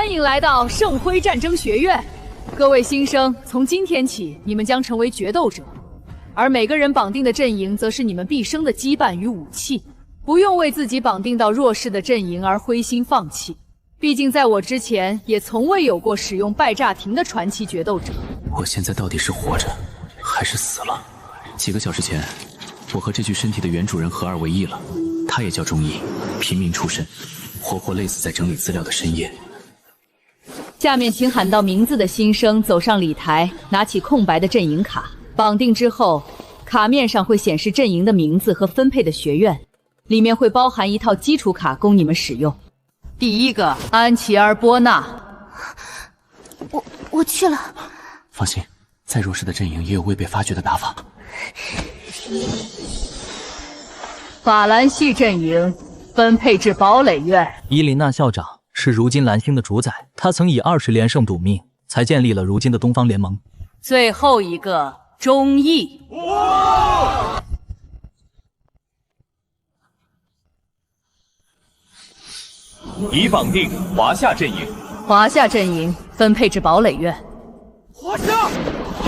欢迎来到圣辉战争学院，各位新生，从今天起，你们将成为决斗者，而每个人绑定的阵营，则是你们毕生的羁绊与武器。不用为自己绑定到弱势的阵营而灰心放弃，毕竟在我之前，也从未有过使用拜炸庭的传奇决斗者。我现在到底是活着，还是死了？几个小时前，我和这具身体的原主人合二为一了。他也叫钟毅，平民出身，活活累死在整理资料的深夜。下面请喊到名字的新生走上礼台，拿起空白的阵营卡，绑定之后，卡面上会显示阵营的名字和分配的学院，里面会包含一套基础卡供你们使用。第一个，安琪儿·波纳。我去了。放心，再弱势的阵营也有未被发掘的打法。法兰系阵营分配至堡垒院。伊琳娜校长是如今蓝星的主宰，他曾以20连胜赌命，才建立了如今的东方联盟。最后一个，钟毅。已绑定华夏阵营。华夏阵营分配至堡垒院。华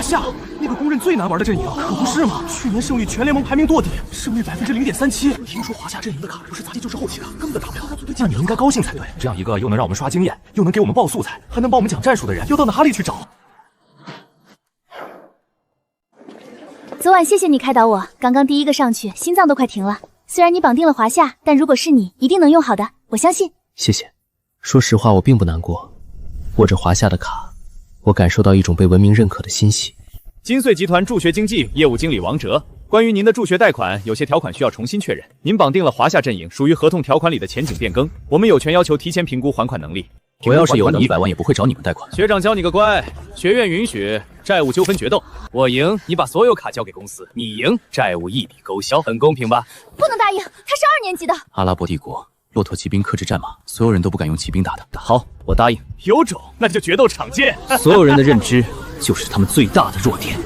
夏，那个公认最难玩的阵营，可不是吗？去年胜率全联盟排名堕底，胜率0.37%。听说华夏阵营的卡不是杂技就是后期的，根本打不了。那你应该高兴才对。这样一个又能让我们刷经验，又能给我们报素材，还能帮我们讲战术的人，要到哪里去找？昨晚谢谢你开导我，刚刚第一个上去，心脏都快停了。虽然你绑定了华夏，但如果是你，一定能用好的，我相信。谢谢。说实话，我并不难过。握着华夏的卡，我感受到一种被文明认可的欣喜。金穗集团助学经纪业务经理王哲，关于您的助学贷款，有些条款需要重新确认。您绑定了华夏阵营，属于合同条款里的前景变更，我们有权要求提前评估还款能力。我要是有100万，也不会找你们贷款。学长教你个乖，学院允许债务纠纷决斗，我赢，你把所有卡交给公司；你赢，债务一笔勾销，很公平吧？不能答应，他是2年级的。阿拉伯帝国。骆驼骑兵克制战马，所有人都不敢用骑兵打的。好，我答应。有种，那就决斗场见。所有人的认知就是他们最大的弱点。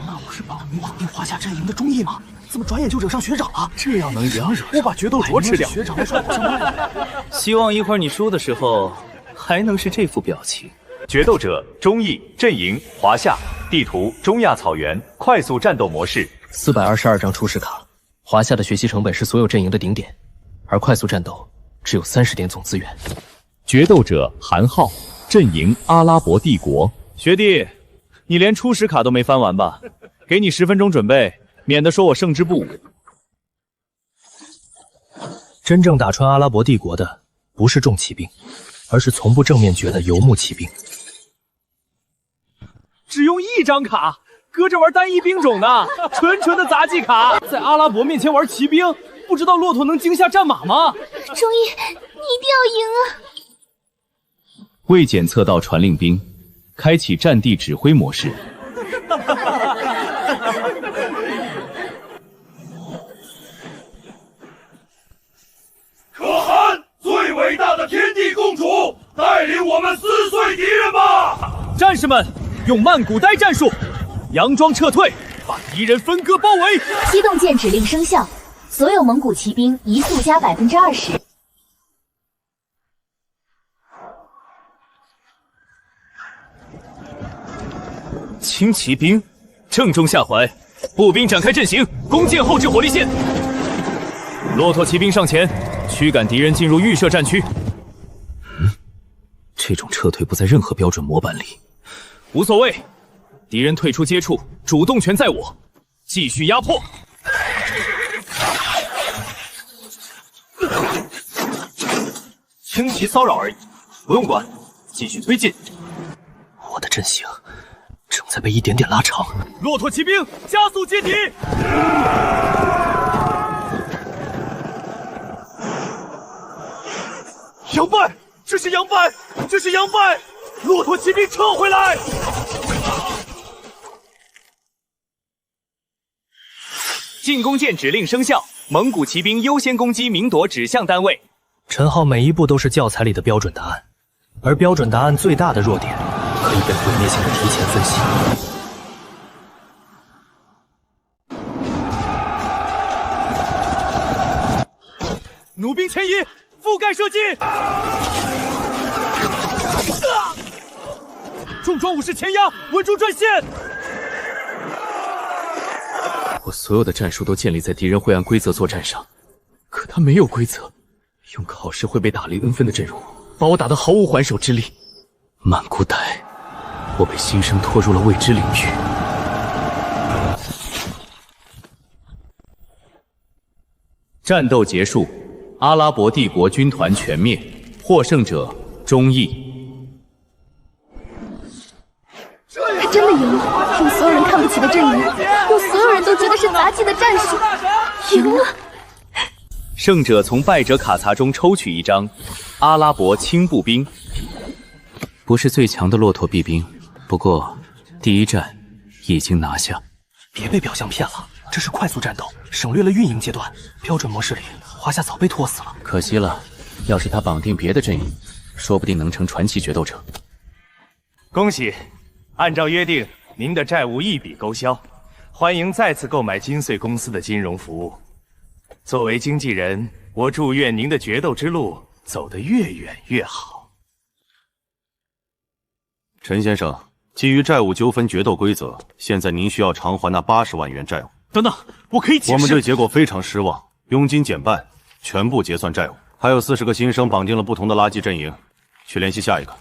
那不是绑定华夏阵营的钟毅吗？怎么转眼就惹上学长了？这样能赢？我把决斗镯吃掉。学长来说好像卖。希望一会儿你输的时候还能是这副表情。决斗者钟毅阵营华夏，地图中亚草原，快速战斗模式。422张初始卡，华夏的学习成本是所有阵营的顶点，而快速战斗只有30点总资源。决斗者韩浩，阵营阿拉伯帝国。学弟，你连初始卡都没翻完吧？给你10分钟准备，免得说我胜之不武。真正打穿阿拉伯帝国的不是重骑兵，而是从不正面决的游牧骑兵。只用1张卡，搁这玩单一兵种呢，纯的杂技卡。在阿拉伯面前玩骑兵，不知道骆驼能惊吓战马吗？钟毅，你一定要赢啊！未检测到传令兵，开启战地指挥模式。可汗，最伟大的天地共主，带领我们撕碎敌人吧！战士们，用曼古呆战术，佯装撤退，把敌人分割包围。机动键指令生效。所有蒙古骑兵移速加20%。轻骑兵，正中下怀。步兵展开阵型，弓箭后置火力线。骆驼骑兵上前，驱赶敌人进入预设战区。这种撤退不在任何标准模板里。无所谓，敌人退出接触，主动权在我，继续压迫。轻骑骚扰而已，不用管，继续推进。我的阵型正在被一点点拉长。骆驼骑兵加速接敌！杨败，这是杨败，这是杨败！骆驼骑兵撤回来！进攻键指令生效，蒙古骑兵优先攻击明夺指向单位。陈浩每一步都是教材里的标准答案，而标准答案最大的弱点可以被毁灭性的提前分析。弩兵前移，覆盖射击。重装武士前压，稳住战线。我所有的战术都建立在敌人会按规则作战上，可他没有规则，用考试会被打零分的阵容，把我打得毫无还手之力。满古代，我被新生拖入了未知领域。战斗结束，阿拉伯帝国军团全灭，获胜者忠义。他真的赢了，用所有人看不起的阵营，用所有人都觉得是杂技的战术，赢了。胜者从败者卡槽中抽取一张阿拉伯轻步兵，不是最强的骆驼骑兵，不过第一战已经拿下。别被表象骗了，这是快速战斗，省略了运营阶段。标准模式里，华夏早被拖死了。可惜了，要是他绑定别的阵营，说不定能成传奇决斗者。恭喜，按照约定，您的债务一笔勾销，欢迎再次购买金穗公司的金融服务。作为经纪人，我祝愿您的决斗之路走得越远越好。陈先生，基于债务纠纷决斗规则，现在您需要偿还那80万元债务。等等，我可以解释。我们对结果非常失望，佣金减半，全部结算债务。还有40个新生绑定了不同的垃圾阵营，去联系下一个。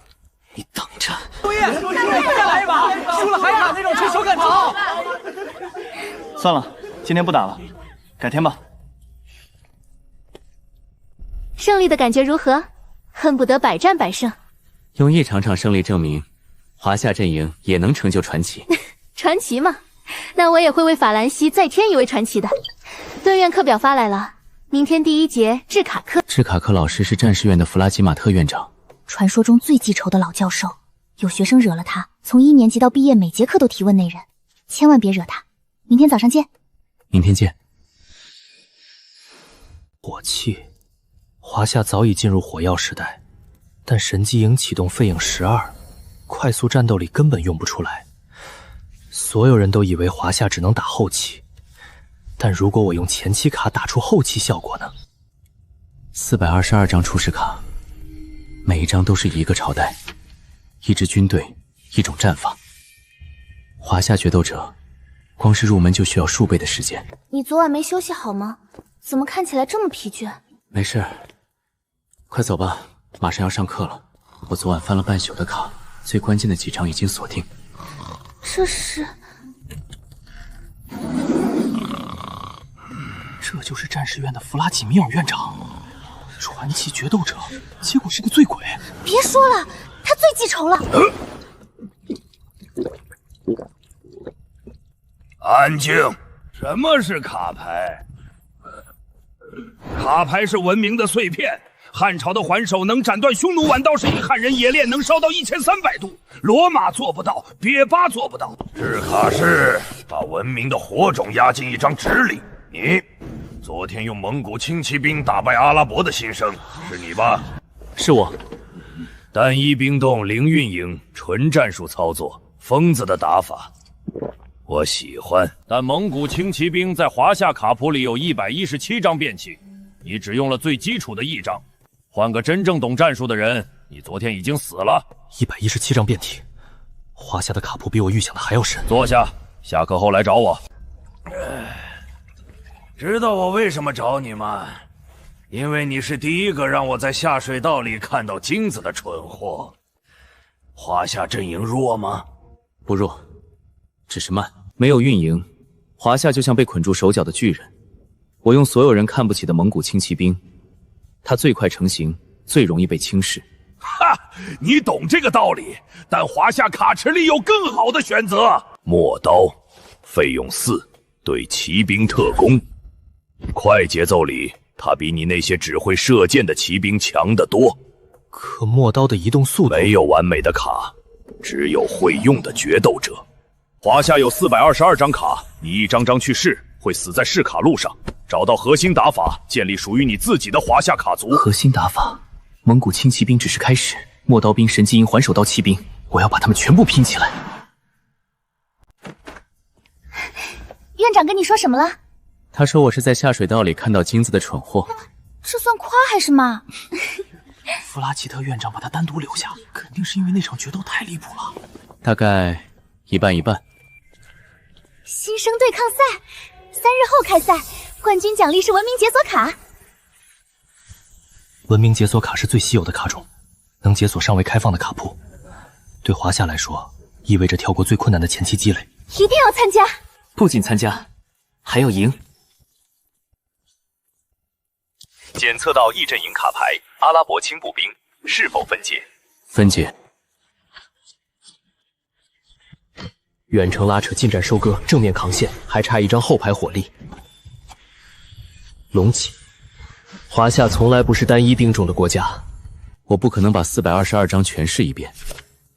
你等着。再来一把，输了还打那种纯手感逃。算了，今天不打了，改天吧。胜利的感觉如何？恨不得百战百胜。用一场场胜利证明，华夏阵营也能成就传奇。传奇嘛，那我也会为法兰西再添一位传奇的。盾院课表发来了，明天第一节治卡克。治卡克老师是战士院的弗拉基马特院长，传说中最记仇的老教授。有学生惹了他，从1年级到毕业，每节课都提问那人，千万别惹他。明天早上见。明天见。火器，华夏早已进入火药时代，但神机营启动废影12，快速战斗里根本用不出来。所有人都以为华夏只能打后期，但如果我用前期卡打出后期效果呢？422张出世卡，每一张都是一个朝代、一支军队、一种战法。华夏决斗者，光是入门就需要数倍的时间。你昨晚没休息好吗？怎么看起来这么疲倦？没事，快走吧，马上要上课了。我昨晚翻了半宿的卡，最关键的几张已经锁定。这是……这就是战士院的弗拉基米尔院长，传奇决斗者，结果是个醉鬼。别说了，他最记仇了。安静！什么是卡牌？卡牌是文明的碎片。汉朝的环手能斩断匈奴晚道士与汉人冶炼能烧到1300度，罗马做不到，别巴做不到。制卡是把文明的火种压进一张纸里。你昨天用蒙古轻骑兵打败阿拉伯的新生，是你吧？是我。单一冰冻零运营，纯战术操作，疯子的打法，我喜欢。但蒙古轻骑兵在华夏卡谱里有117张便器，你只用了最基础的1张。换个真正懂战术的人，你昨天已经死了。117张变体，华夏的卡谱比我预想的还要深。坐下，下课后来找我。知道我为什么找你吗？因为你是第一个让我在下水道里看到金子的蠢货。华夏阵营弱吗？不弱，只是慢。没有运营，华夏就像被捆住手脚的巨人。我用所有人看不起的蒙古轻骑兵，它最快成型，最容易被轻视。哈，你懂这个道理，但华夏卡池里有更好的选择。陌刀，费用4，对骑兵特工。快节奏里，它比你那些只会射箭的骑兵强得多。可陌刀的移动速度……没有完美的卡，只有会用的决斗者。华夏有422张卡，你一张张去试，会死在试卡路上。找到核心打法，建立属于你自己的华夏卡族。核心打法，蒙古轻骑兵只是开始，陌刀兵、神机营、环手刀骑兵，我要把他们全部拼起来。院长跟你说什么了？他说我是在下水道里看到金子的蠢货。这算夸还是骂？弗拉基特院长把他单独留下，肯定是因为那场决斗太离谱了。大概一半一半。新生对抗赛，3日后开赛，冠军奖励是文明解锁卡。文明解锁卡是最稀有的卡种，能解锁尚未开放的卡铺。对华夏来说，意味着跳过最困难的前期积累。一定要参加！不仅参加，还要赢。检测到异阵营卡牌阿拉伯轻步兵，是否分解？分解。远程拉扯近战收割，正面扛线，还差一张后排火力。龙起，华夏从来不是单一兵种的国家，我不可能把422张全试一遍，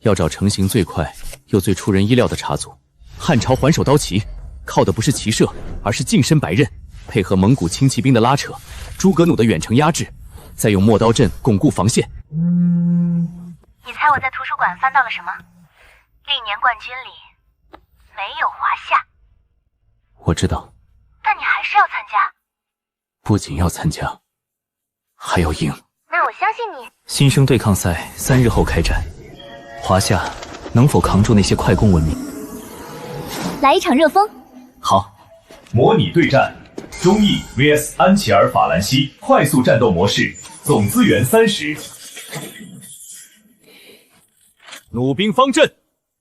要找成型最快又最出人意料的插组。汉朝环首刀旗，靠的不是骑射，而是近身白刃，配合蒙古轻骑兵的拉扯，诸葛弩的远程压制，再用陌刀阵巩固防线。你猜我在图书馆翻到了什么？历年冠军里没有华夏。我知道，但你还是要参加。不仅要参加，还要赢。那我相信你。新生对抗赛3日后开战，华夏能否扛住那些快攻文明？来一场热风。好。模拟对战，中意 vs 安琪尔法兰西，快速战斗模式，总资源30。弩兵方阵，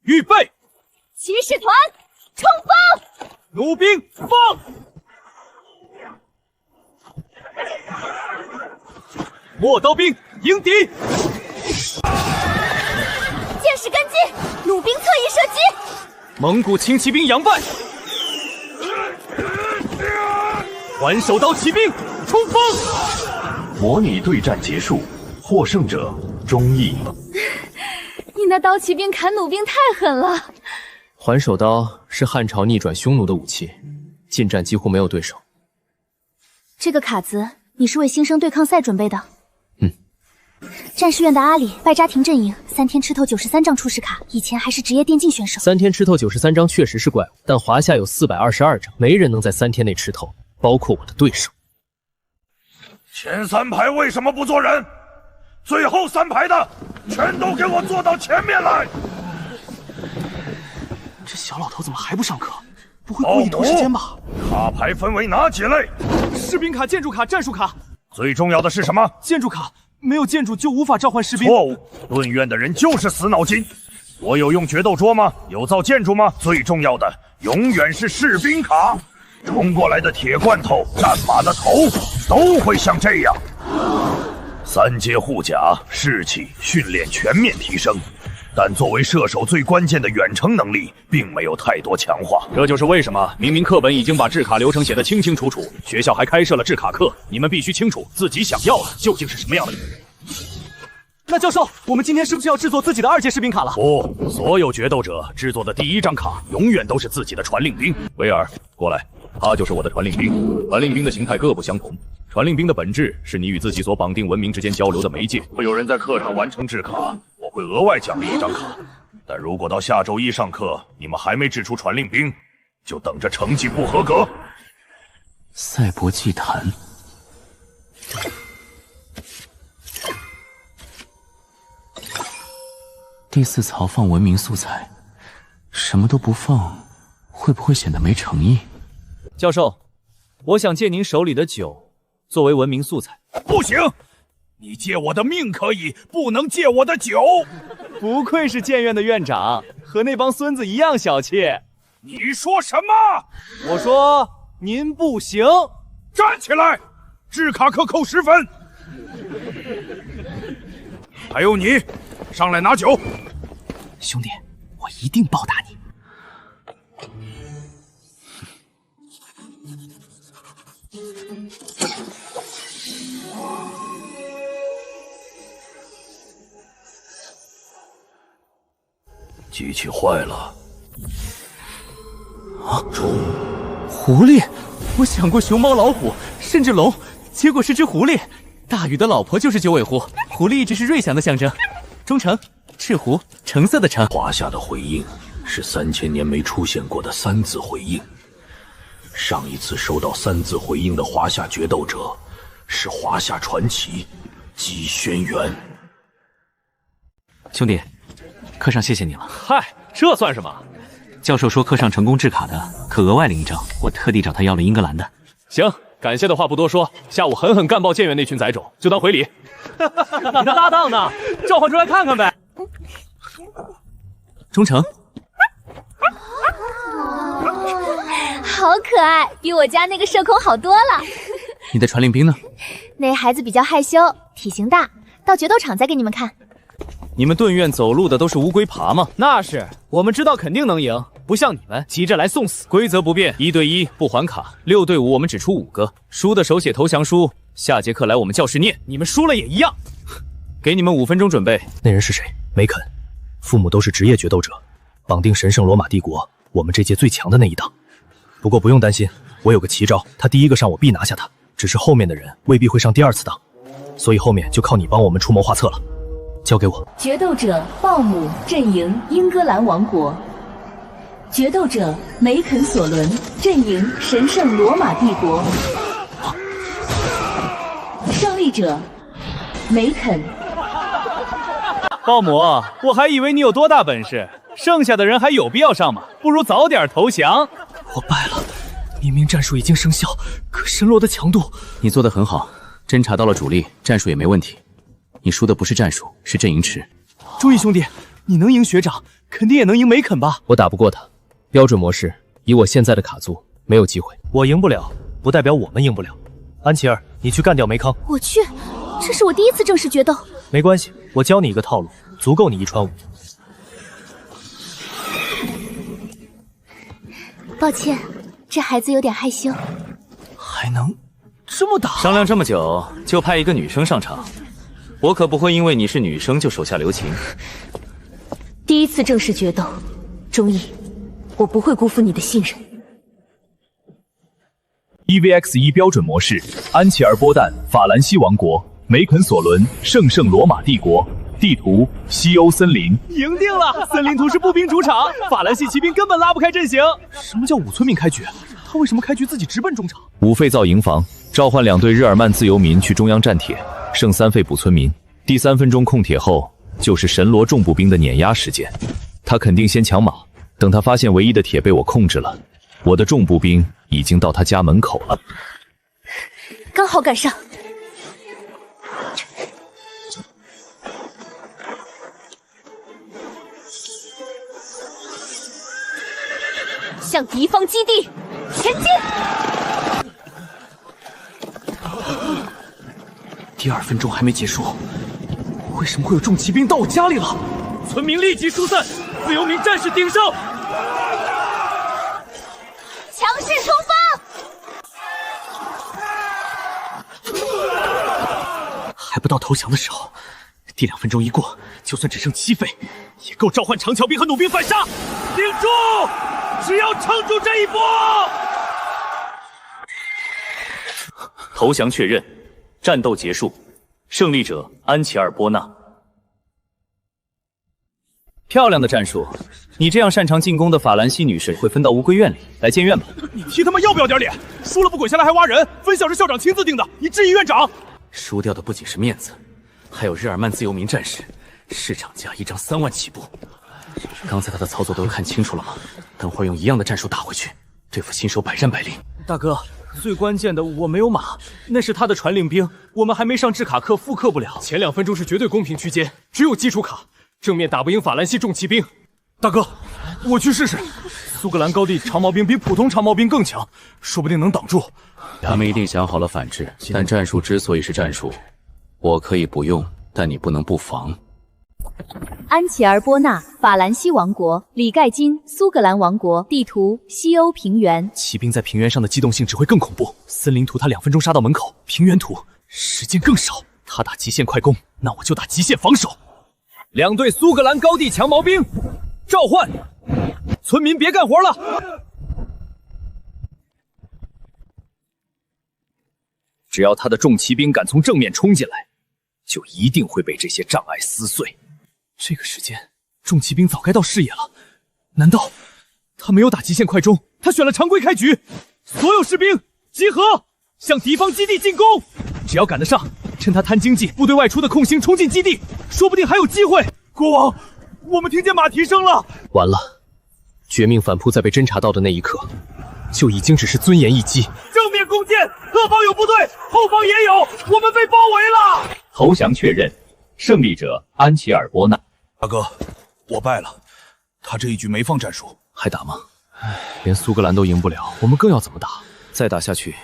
预备！骑士团，冲锋！弩兵放！陌刀兵迎敌！箭矢跟进，弩兵侧翼射击。蒙古轻骑兵佯败，环首刀骑兵冲锋！模拟对战结束，获胜者中意。你那刀骑兵砍弩兵太狠了。环手刀是汉朝逆转匈奴的武器，近战几乎没有对手。这个卡子你是为新生对抗赛准备的？嗯。战士院的阿里，拜扎廷阵营，3天吃透93张初始卡，以前还是职业电竞选手。3天吃透93张确实是怪物，但华夏有422张，没人能在3天内吃透，包括我的对手。前3排为什么不做人？最后3排的全都给我坐到前面来！这小老头怎么还不上课？不会故意拖时间吧？卡牌分为哪几类？士兵卡、建筑卡、战术卡。最重要的是什么？建筑卡，没有建筑就无法召唤士兵。错误，盾院的人就是死脑筋。我有用决斗桌吗？有造建筑吗？最重要的永远是士兵卡。冲过来的铁罐头、战马的头都会像这样。3阶护甲，士气、训练全面提升，但作为射手最关键的远程能力，并没有太多强化。这就是为什么明明课本已经把制卡流程写得清清楚楚，学校还开设了制卡课，你们必须清楚自己想要的究竟是什么样的。那教授，我们今天是不是要制作自己的2阶士兵卡了？不，所有决斗者制作的第1张卡永远都是自己的传令兵。威尔，过来，他就是我的传令兵。传令兵的形态各不相同。传令兵的本质是你与自己所绑定文明之间交流的媒介。会有人在课上完成制卡，我会额外奖励1张卡。但如果到下周1上课，你们还没制出传令兵，就等着成绩不合格。赛博祭坛，第4槽放文明素材，什么都不放，会不会显得没诚意？教授，我想借您手里的酒作为文明素材。不行，你借我的命可以，不能借我的酒。不愧是剑院的院长，和那帮孙子一样小气。你说什么？我说您不行。站起来，制卡课扣10分。还有你，上来拿酒。兄弟，我一定报答你。机器坏了。啊！狐狸！我想过熊猫、老虎，甚至龙，结果是只狐狸。大禹的老婆就是九尾狐，狐狸一直是瑞祥的象征。忠诚、赤狐、橙色的橙。华夏的回应是3000年没出现过的3字回应。上一次收到3字回应的华夏决斗者是华夏传奇姬轩辕。兄弟，课上谢谢你了。嗨，这算什么？教授说课上成功制卡的可额外领一张，我特地找他要了英格兰的。行，感谢的话不多说，下午狠狠干爆建元那群崽种，就当回礼。你的搭档呢？召唤出来看看呗。忠诚。好可爱，比我家那个社恐好多了。你的传令兵呢？那孩子比较害羞，体型大，到决斗场再给你们看。你们盾院走路的都是乌龟爬吗？那是，我们知道肯定能赢，不像你们急着来送死。规则不变，1对1不还卡，6对5我们只出5个，输的手写投降书，下节课来我们教室念。你们输了也一样。给你们5分钟准备。那人是谁？梅肯，父母都是职业决斗者，绑定神圣罗马帝国，我们这届最强的那一档。不过不用担心，我有个奇招，他第一个上我必拿下他，只是后面的人未必会上第2次档，所以后面就靠你帮我们出谋划策了。交给我。决斗者鲍姆阵营英格兰王国，决斗者梅肯索伦阵营神圣罗马帝国，胜利者梅肯。鲍姆，我还以为你有多大本事，剩下的人还有必要上吗？不如早点投降。我败了，明明战术已经生效，可神罗的强度……你做得很好，侦查到了主力，战术也没问题。你输的不是战术，是阵营池。注意兄弟，你能赢学长，肯定也能赢梅肯吧？我打不过他，标准模式，以我现在的卡组，没有机会。我赢不了，不代表我们赢不了。安琪儿，你去干掉梅康。我去，这是我第一次正式决斗。没关系，我教你一个套路，足够你一穿5。抱歉，这孩子有点害羞。还能这么打？商量这么久，就派一个女生上场。我可不会因为你是女生就手下留情。第一次正式决斗，忠义，我不会辜负你的信任。1vx1 标准模式，安琪儿波旦法兰西王国，梅肯索伦圣罗马帝国，地图西欧森林。赢定了！森林图是步兵主场，法兰西骑兵根本拉不开阵型。什么叫武村民开局？他为什么开局自己直奔中场？5费造营房，召唤2队日耳曼自由民去中央站铁，剩3费补村民。第3分钟控铁后，就是神罗重步兵的碾压时间。他肯定先抢马，等他发现唯一的铁被我控制了，我的重步兵已经到他家门口了。刚好赶上。向敌方基地前进！第2分钟还没结束，为什么会有重骑兵到我家里了？村民立即疏散，自由民战士鼎盛！强势冲锋！还不到投降的时候，第2分钟一过，就算只剩7费，也够召唤长桥兵和弩兵反杀！顶住！只要撑住这一波！投降确认，战斗结束，胜利者安琪尔波纳。漂亮的战术，你这样擅长进攻的法兰西女士会分到乌龟院里来建院吗？你踢他妈要不要点脸？输了不滚下来还挖人，分校是校长亲自定的，你质疑院长？输掉的不仅是面子，还有日耳曼自由民战士，市场价1张3万起步。刚才他的操作都看清楚了吗？等会儿用一样的战术打回去，对付新手百战百灵。大哥，最关键的我没有马，那是他的传令兵，我们还没上制卡课，复刻不了。前2分钟是绝对公平区间，只有基础卡，正面打不赢法兰西重骑兵。大哥，我去试试。苏格兰高地长矛兵比普通长矛兵更强，说不定能挡住。他们一定想好了反制，但战术之所以是战术，我可以不用，但你不能不防。安琪儿波纳法兰西王国，里盖金苏格兰王国，地图西欧平原。骑兵在平原上的机动性只会更恐怖。森林图他2分钟杀到门口，平原图时间更少。他打极限快攻，那我就打极限防守。2队苏格兰高地强矛兵，召唤！村民别干活了。只要他的重骑兵敢从正面冲进来，就一定会被这些障碍撕碎。这个时间，重骑兵早该到视野了。难道他没有打极限快冲？他选了常规开局。所有士兵集合，向敌方基地进攻！只要赶得上，趁他贪经济、部队外出的空隙冲进基地，说不定还有机会。国王，我们听见马蹄声了！完了，绝命反扑在被侦察到的那一刻，就已经只是尊严一击。正面攻坚，各方有部队，后方也有，我们被包围了！投降确认，胜利者安琪尔·波纳。大哥，我败了，他这一局没放战术，还打吗？唉，连苏格兰都赢不了，我们更要怎么打？再打下去，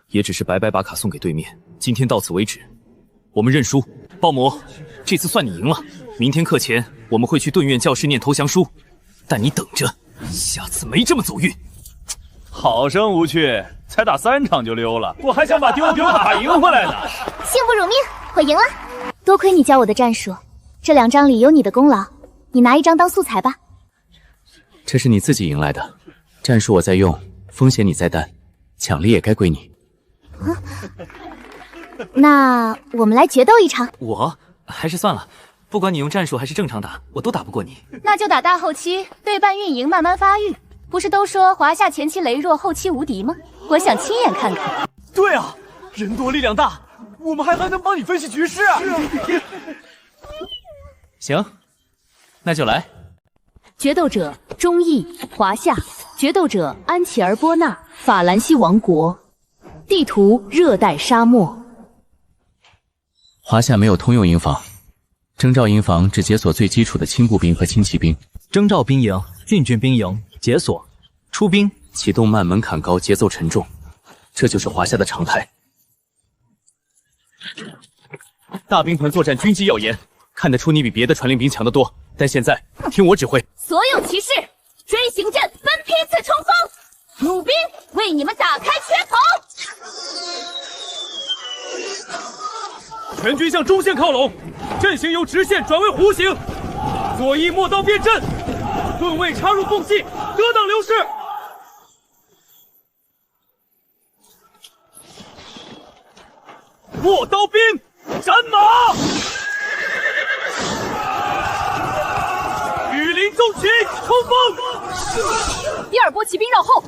也只是白白把卡送给对面。今天到此为止，我们认输。鲍魔，这次算你赢了。明天课前我们会去盾院教室念投降书，但你等着，下次没这么走运。好生无趣，才打3场就溜了，我还想把丢卡赢回来呢。幸不辱命，我赢了。多亏你教我的战术，这2张里有你的功劳，你拿1张当素材吧。这是你自己赢来的，战术我在用，风险你在担，奖励也该归你。那我们来决斗一场。我还是算了，不管你用战术还是正常打，我都打不过你。那就打大后期，对半运营慢慢发育。不是都说华夏前期羸弱，后期无敌吗？我想亲眼看看。对啊，人多力量大，我们还能帮你分析局势。行，那就来。决斗者忠义，华夏。决斗者安琪尔·波纳，法兰西王国。地图热带沙漠。华夏没有通用营房，征召营房只解锁最基础的轻步兵和轻骑兵。征召兵营、进军兵营，解锁。出兵启动慢，门槛高，节奏沉重，这就是华夏的常态。大兵团作战军纪要严，看得出你比别的传令兵强得多。但现在听我指挥，所有骑士锥形阵分批次冲锋，弩兵为你们打开缺口。全军向中线靠拢，阵型由直线转为弧形，左翼陌刀变阵，盾位插入缝隙，遮挡流士。陌刀兵，斩马！羽林重骑，冲锋！第2波骑兵绕后，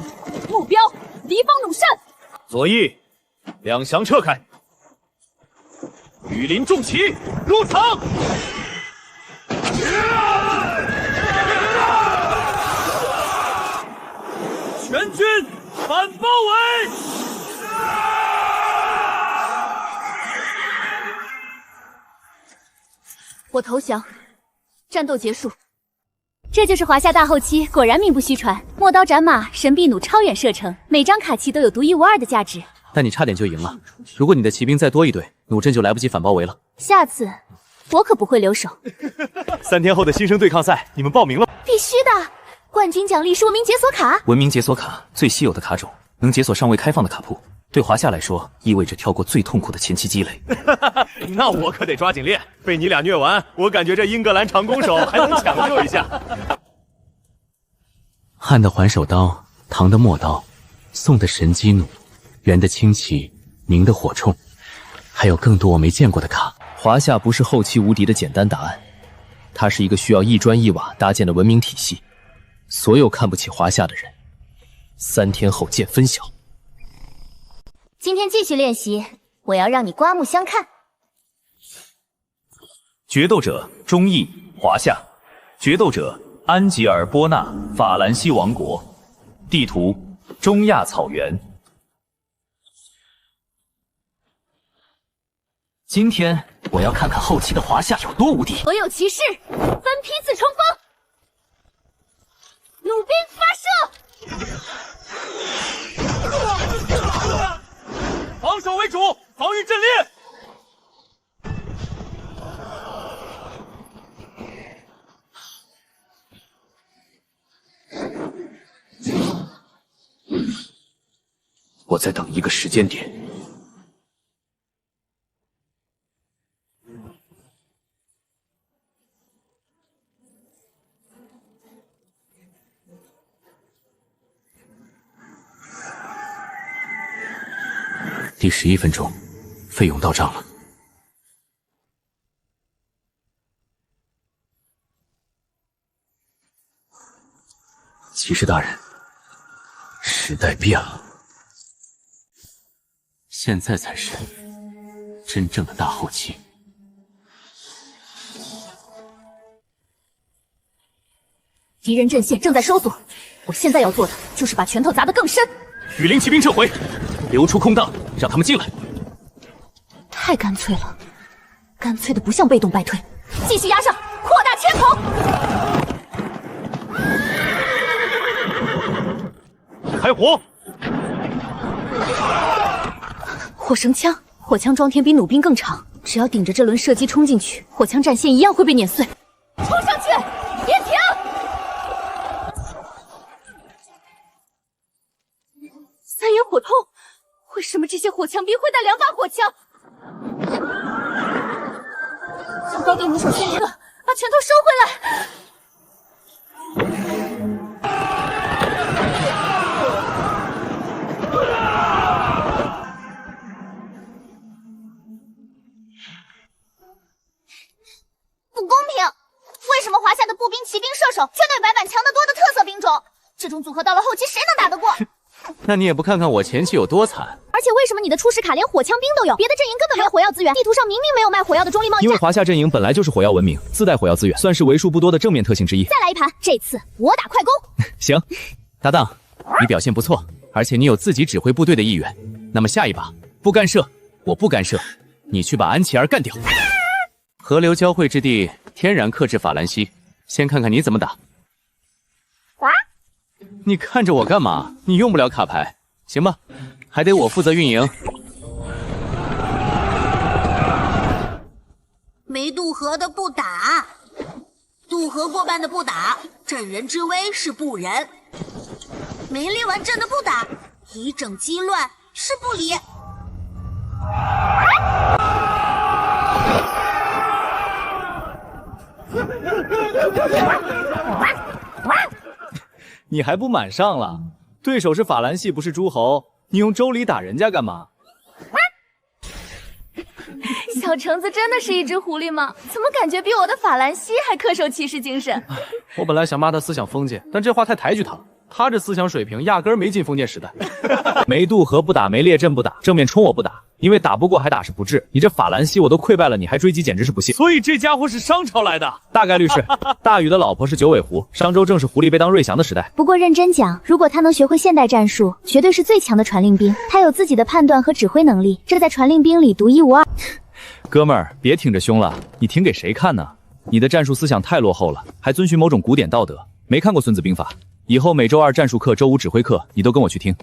目标敌方弩扇。左翼2降撤开，羽林重骑入场。全军反包围！我投降，战斗结束。这就是华夏大后期，果然名不虚传。陌刀斩马，神臂弩超远射程，每张卡器都有独一无二的价值。但你差点就赢了，如果你的骑兵再多一队，弩阵就来不及反包围了。下次我可不会留手。3天后的新生对抗赛，你们报名了？必须的，冠军奖励是文明解锁卡。文明解锁卡，最稀有的卡种，能解锁尚未开放的卡铺。对华夏来说，意味着跳过最痛苦的前期积累。那我可得抓紧练，被你俩虐完，我感觉这英格兰长弓手还能抢救一下。汉的环手刀，唐的陌刀，宋的神机弩，元的轻骑，明的火铳，还有更多我没见过的卡。华夏不是后期无敌的简单答案，它是一个需要一砖一瓦搭建的文明体系。所有看不起华夏的人，3天后见分晓。今天继续练习，我要让你刮目相看。决斗者忠义，华夏。决斗者安吉尔·波纳，法兰西王国。地图中亚草原。今天我要看看后期的华夏有多无敌。所有骑士分批次冲锋，弩兵发射。防守为主，防御阵列。我在等一个时间点。第11分钟，费用到账了。骑士大人，时代变了，现在才是真正的大后期。敌人阵线正在收缩，我现在要做的就是把拳头砸得更深。羽林骑兵撤回，留出空档，让他们进来。太干脆了，干脆的不像被动败退。继续压上，扩大圈口。开火！火绳枪，火枪装填比弩兵更长，只要顶着这轮射击冲进去，火枪战线一样会被碾碎。冲上去，别停！三眼火痛，为什么这些火枪兵会带2把火枪？向高地弩手先撤，把拳头收回来。不公平！为什么华夏的步兵、骑兵、射手却对白板强得多的特色兵种？这种组合到了后期谁能打得过？那你也不看看我前期有多惨。而且为什么你的初始卡连火枪兵都有，别的阵营根本没有火药资源？地图上明明没有卖火药的中立贸易因战。为华夏阵营本来就是火药文明，自带火药资源，算是为数不多的正面特性之一。再来一盘，这次我打快攻。行，搭档，你表现不错，而且你有自己指挥部队的意愿。那么下一把不干涉，我不干涉，你去把安琪儿干掉。河流交汇之地，天然克制法兰西。先看看你怎么打。你看着我干嘛？你用不了卡牌，行吧？还得我负责运营。没渡河的不打，渡河过半的不打，镇人之危是不仁。没列完阵的不打，以整击乱是不理。你还不满上了？对手是法兰系，不是诸侯，你用周礼打人家干嘛？小橙子真的是一只狐狸吗？怎么感觉比我的法兰西还恪守骑士精神？我本来想骂他思想封建，但这话太抬举他了。他这思想水平压根儿没进封建时代。没渡河不打，没列阵不打，正面冲我不打，因为打不过还打是不智。你这法兰西我都溃败了，你还追击，简直是不信。所以这家伙是商朝来的，大概率是。大禹的老婆是九尾狐，商周正是狐狸被当瑞祥的时代。不过认真讲，如果他能学会现代战术，绝对是最强的传令兵。他有自己的判断和指挥能力，这在传令兵里独一无二。哥们儿，别挺着胸了，你挺给谁看呢？你的战术思想太落后了，还遵循某种古典道德，没看过《孙子兵法》。以后每周2战术课，周5指挥课，你都跟我去听。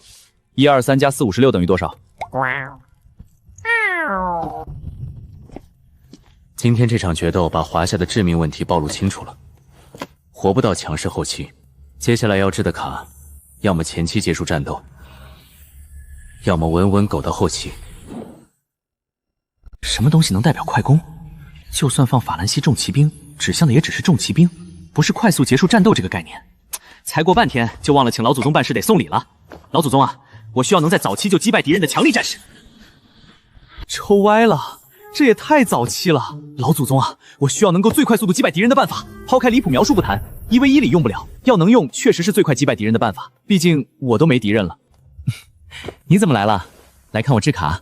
123加4 56等于多少？今天这场决斗把华夏的致命问题暴露清楚了，活不到强势后期。接下来要掷的卡，要么前期结束战斗，要么稳稳苟到后期。什么东西能代表快攻？就算放法兰西重骑兵，指向的也只是重骑兵，不是快速结束战斗这个概念。才过半天就忘了请老祖宗办事得送礼了。老祖宗啊，我需要能在早期就击败敌人的强力战士。抽歪了，这也太早期了。老祖宗啊，我需要能够最快速度击败敌人的办法。抛开离谱描述不谈，1v1里用不了，要能用确实是最快击败敌人的办法。毕竟我都没敌人了。你怎么来了？来看我制卡。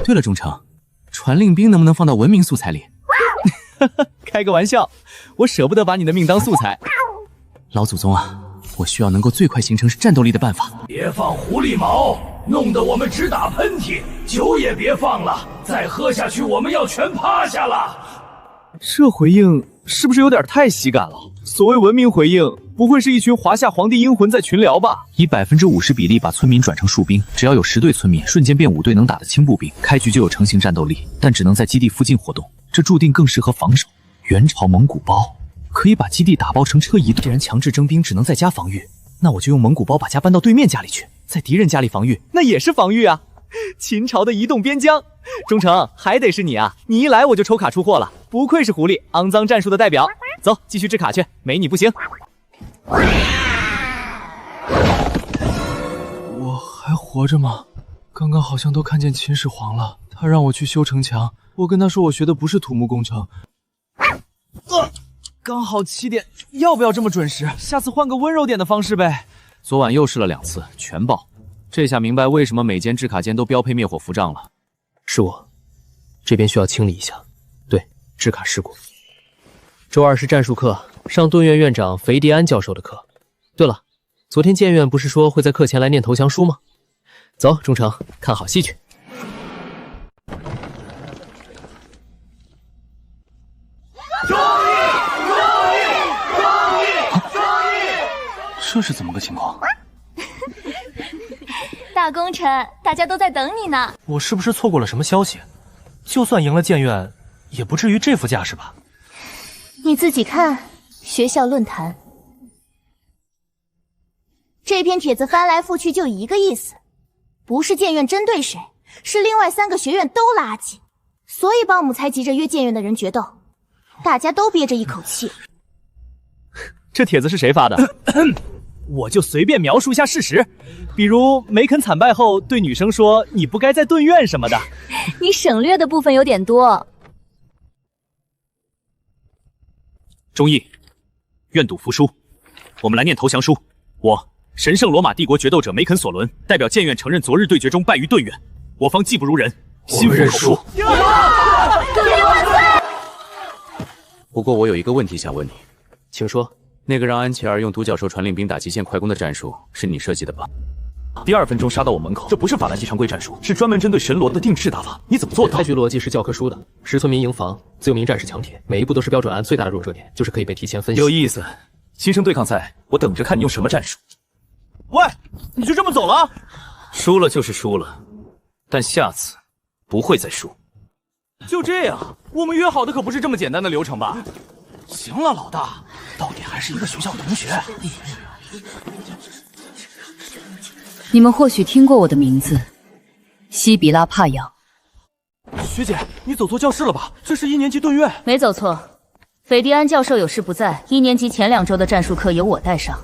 对了，忠诚，传令兵能不能放到文明素材里？开个玩笑，我舍不得把你的命当素材。老祖宗啊，我需要能够最快形成战斗力的办法。别放狐狸毛，弄得我们直打喷嚏。酒也别放了，再喝下去我们要全趴下了。这回应是不是有点太喜感了？所谓文明回应，不会是一群华夏皇帝阴魂在群聊吧？以50%比例把村民转成戍兵，只要有10队村民，瞬间变5队能打的轻步兵，开局就有成型战斗力，但只能在基地附近活动，这注定更适合防守。元朝蒙古包可以把基地打包成车移动。既然强制征兵只能在家防御，那我就用蒙古包把家搬到对面家里去，在敌人家里防御，那也是防御啊。秦朝的移动边疆，忠诚还得是你啊！你一来我就抽卡出货了，不愧是狐狸，肮脏战术的代表。走，继续制卡去，没你不行。我还活着吗？刚刚好像都看见秦始皇了，他让我去修城墙，我跟他说我学的不是土木工程。刚好7点，要不要这么准时？下次换个温柔点的方式呗。昨晚又试了2次，全爆。这下明白为什么每间制卡间都标配灭火符杖了。是我，这边需要清理一下。对，制卡事故。周2是战术课，上盾院院长肥迪安教授的课。对了，昨天剑院不是说会在课前来念投降书吗？走，忠诚，看好戏去。这是怎么个情况？大功臣，大家都在等你呢。我是不是错过了什么消息？就算赢了剑院，也不至于这副架势吧？你自己看，学校论坛这篇帖子翻来覆去就一个意思，不是剑院针对谁，是另外3个学院都垃圾，所以鲍姆才急着约剑院的人决斗。大家都憋着一口气。这帖子是谁发的？我就随便描述一下事实，比如梅肯惨败后对女生说你不该在盾院什么的。你省略的部分有点多。忠义，愿赌服输，我们来念投降书。我神圣罗马帝国决斗者梅肯索伦代表剑院承认昨日对决中败于盾院，我方技不如人，心服认输。盾院万岁！不过我有一个问题想问你，请说。那个让安琪儿用独角兽传令兵打极限快攻的战术是你设计的吧？第2分钟杀到我门口，这不是法兰西常规战术，是专门针对神罗的定制打法。你怎么做到？开局逻辑是教科书的，10村民营房，自由民战士强铁，每一步都是标准按最大的弱点，就是可以被提前分析。有意思，新生对抗赛，我等着看你用什么战术。喂，你就这么走了？输了就是输了，但下次不会再输。就这样，我们约好的可不是这么简单的流程吧？行了，老大，到底还是一个学校的同学。你们或许听过我的名字，西比拉帕扬。学姐，你走错教室了吧？这是1年级盾院。没走错，斐迪安教授有事不在，1年级前2周的战术课由我带上。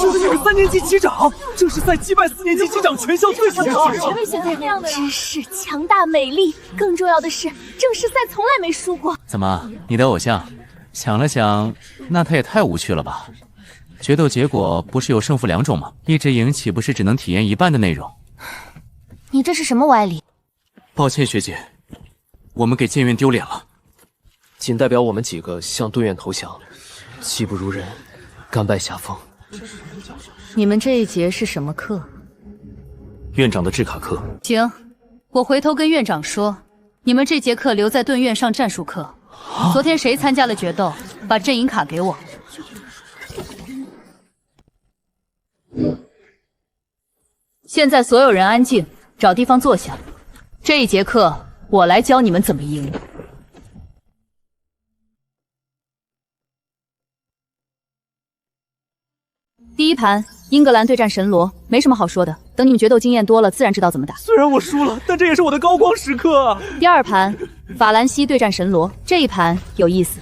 就是那个3年级级长，正式赛击败4年级级长，全校最强。谁会选择这样的人？知识强大美丽，更重要的是，正式赛从来没输过。怎么，你的偶像？想了想，那他也太无趣了吧？决斗结果不是有胜负2种吗？一直赢岂不是只能体验一半的内容？你这是什么歪理？抱歉，学姐，我们给剑院丢脸了。仅代表我们几个向盾院投降，技不如人，甘拜下风。你们这一节是什么课？院长的制卡课。行，我回头跟院长说，你们这节课留在盾院上战术课。昨天谁参加了决斗？把阵营卡给我。现在所有人安静，找地方坐下。这一节课我来教你们怎么赢。第1盘，英格兰对战神罗，没什么好说的。等你们决斗经验多了，自然知道怎么打。虽然我输了，但这也是我的高光时刻。第2盘，法兰西对战神罗，这一盘有意思。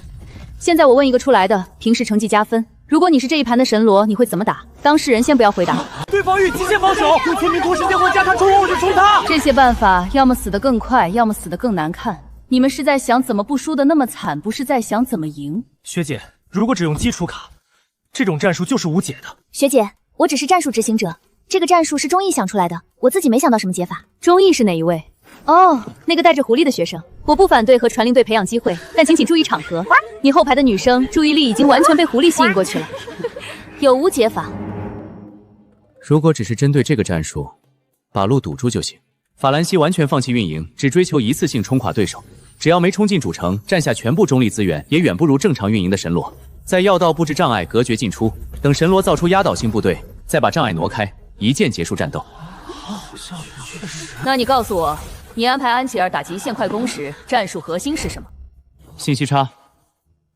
现在我问一个出来的，平时成绩加分。如果你是这一盘的神罗，你会怎么打？当事人先不要回答。对防御，极限防守，用村民同时变换加他冲后就冲他。这些办法要么死得更快，要么死得更难看。你们是在想怎么不输得那么惨，不是在想怎么赢。学姐，如果只用基础卡，这种战术就是无解的。学姐，我只是战术执行者，这个战术是钟毅想出来的，我自己没想到什么解法。钟毅是哪一位？哦，那个带着狐狸的学生。我不反对和传令队培养机会，但请注意场合。你后排的女生注意力已经完全被狐狸吸引过去了。有无解法？如果只是针对这个战术，把路堵住就行。法兰西完全放弃运营，只追求一次性冲垮对手。只要没冲进主城，占下全部中立资源，也远不如正常运营的神罗。在要道布置障碍，隔绝进出，等神罗造出压倒性部队，再把障碍挪开，一剑结束战斗。那你告诉我，你安排安琪儿打极限快攻时，战术核心是什么？信息差。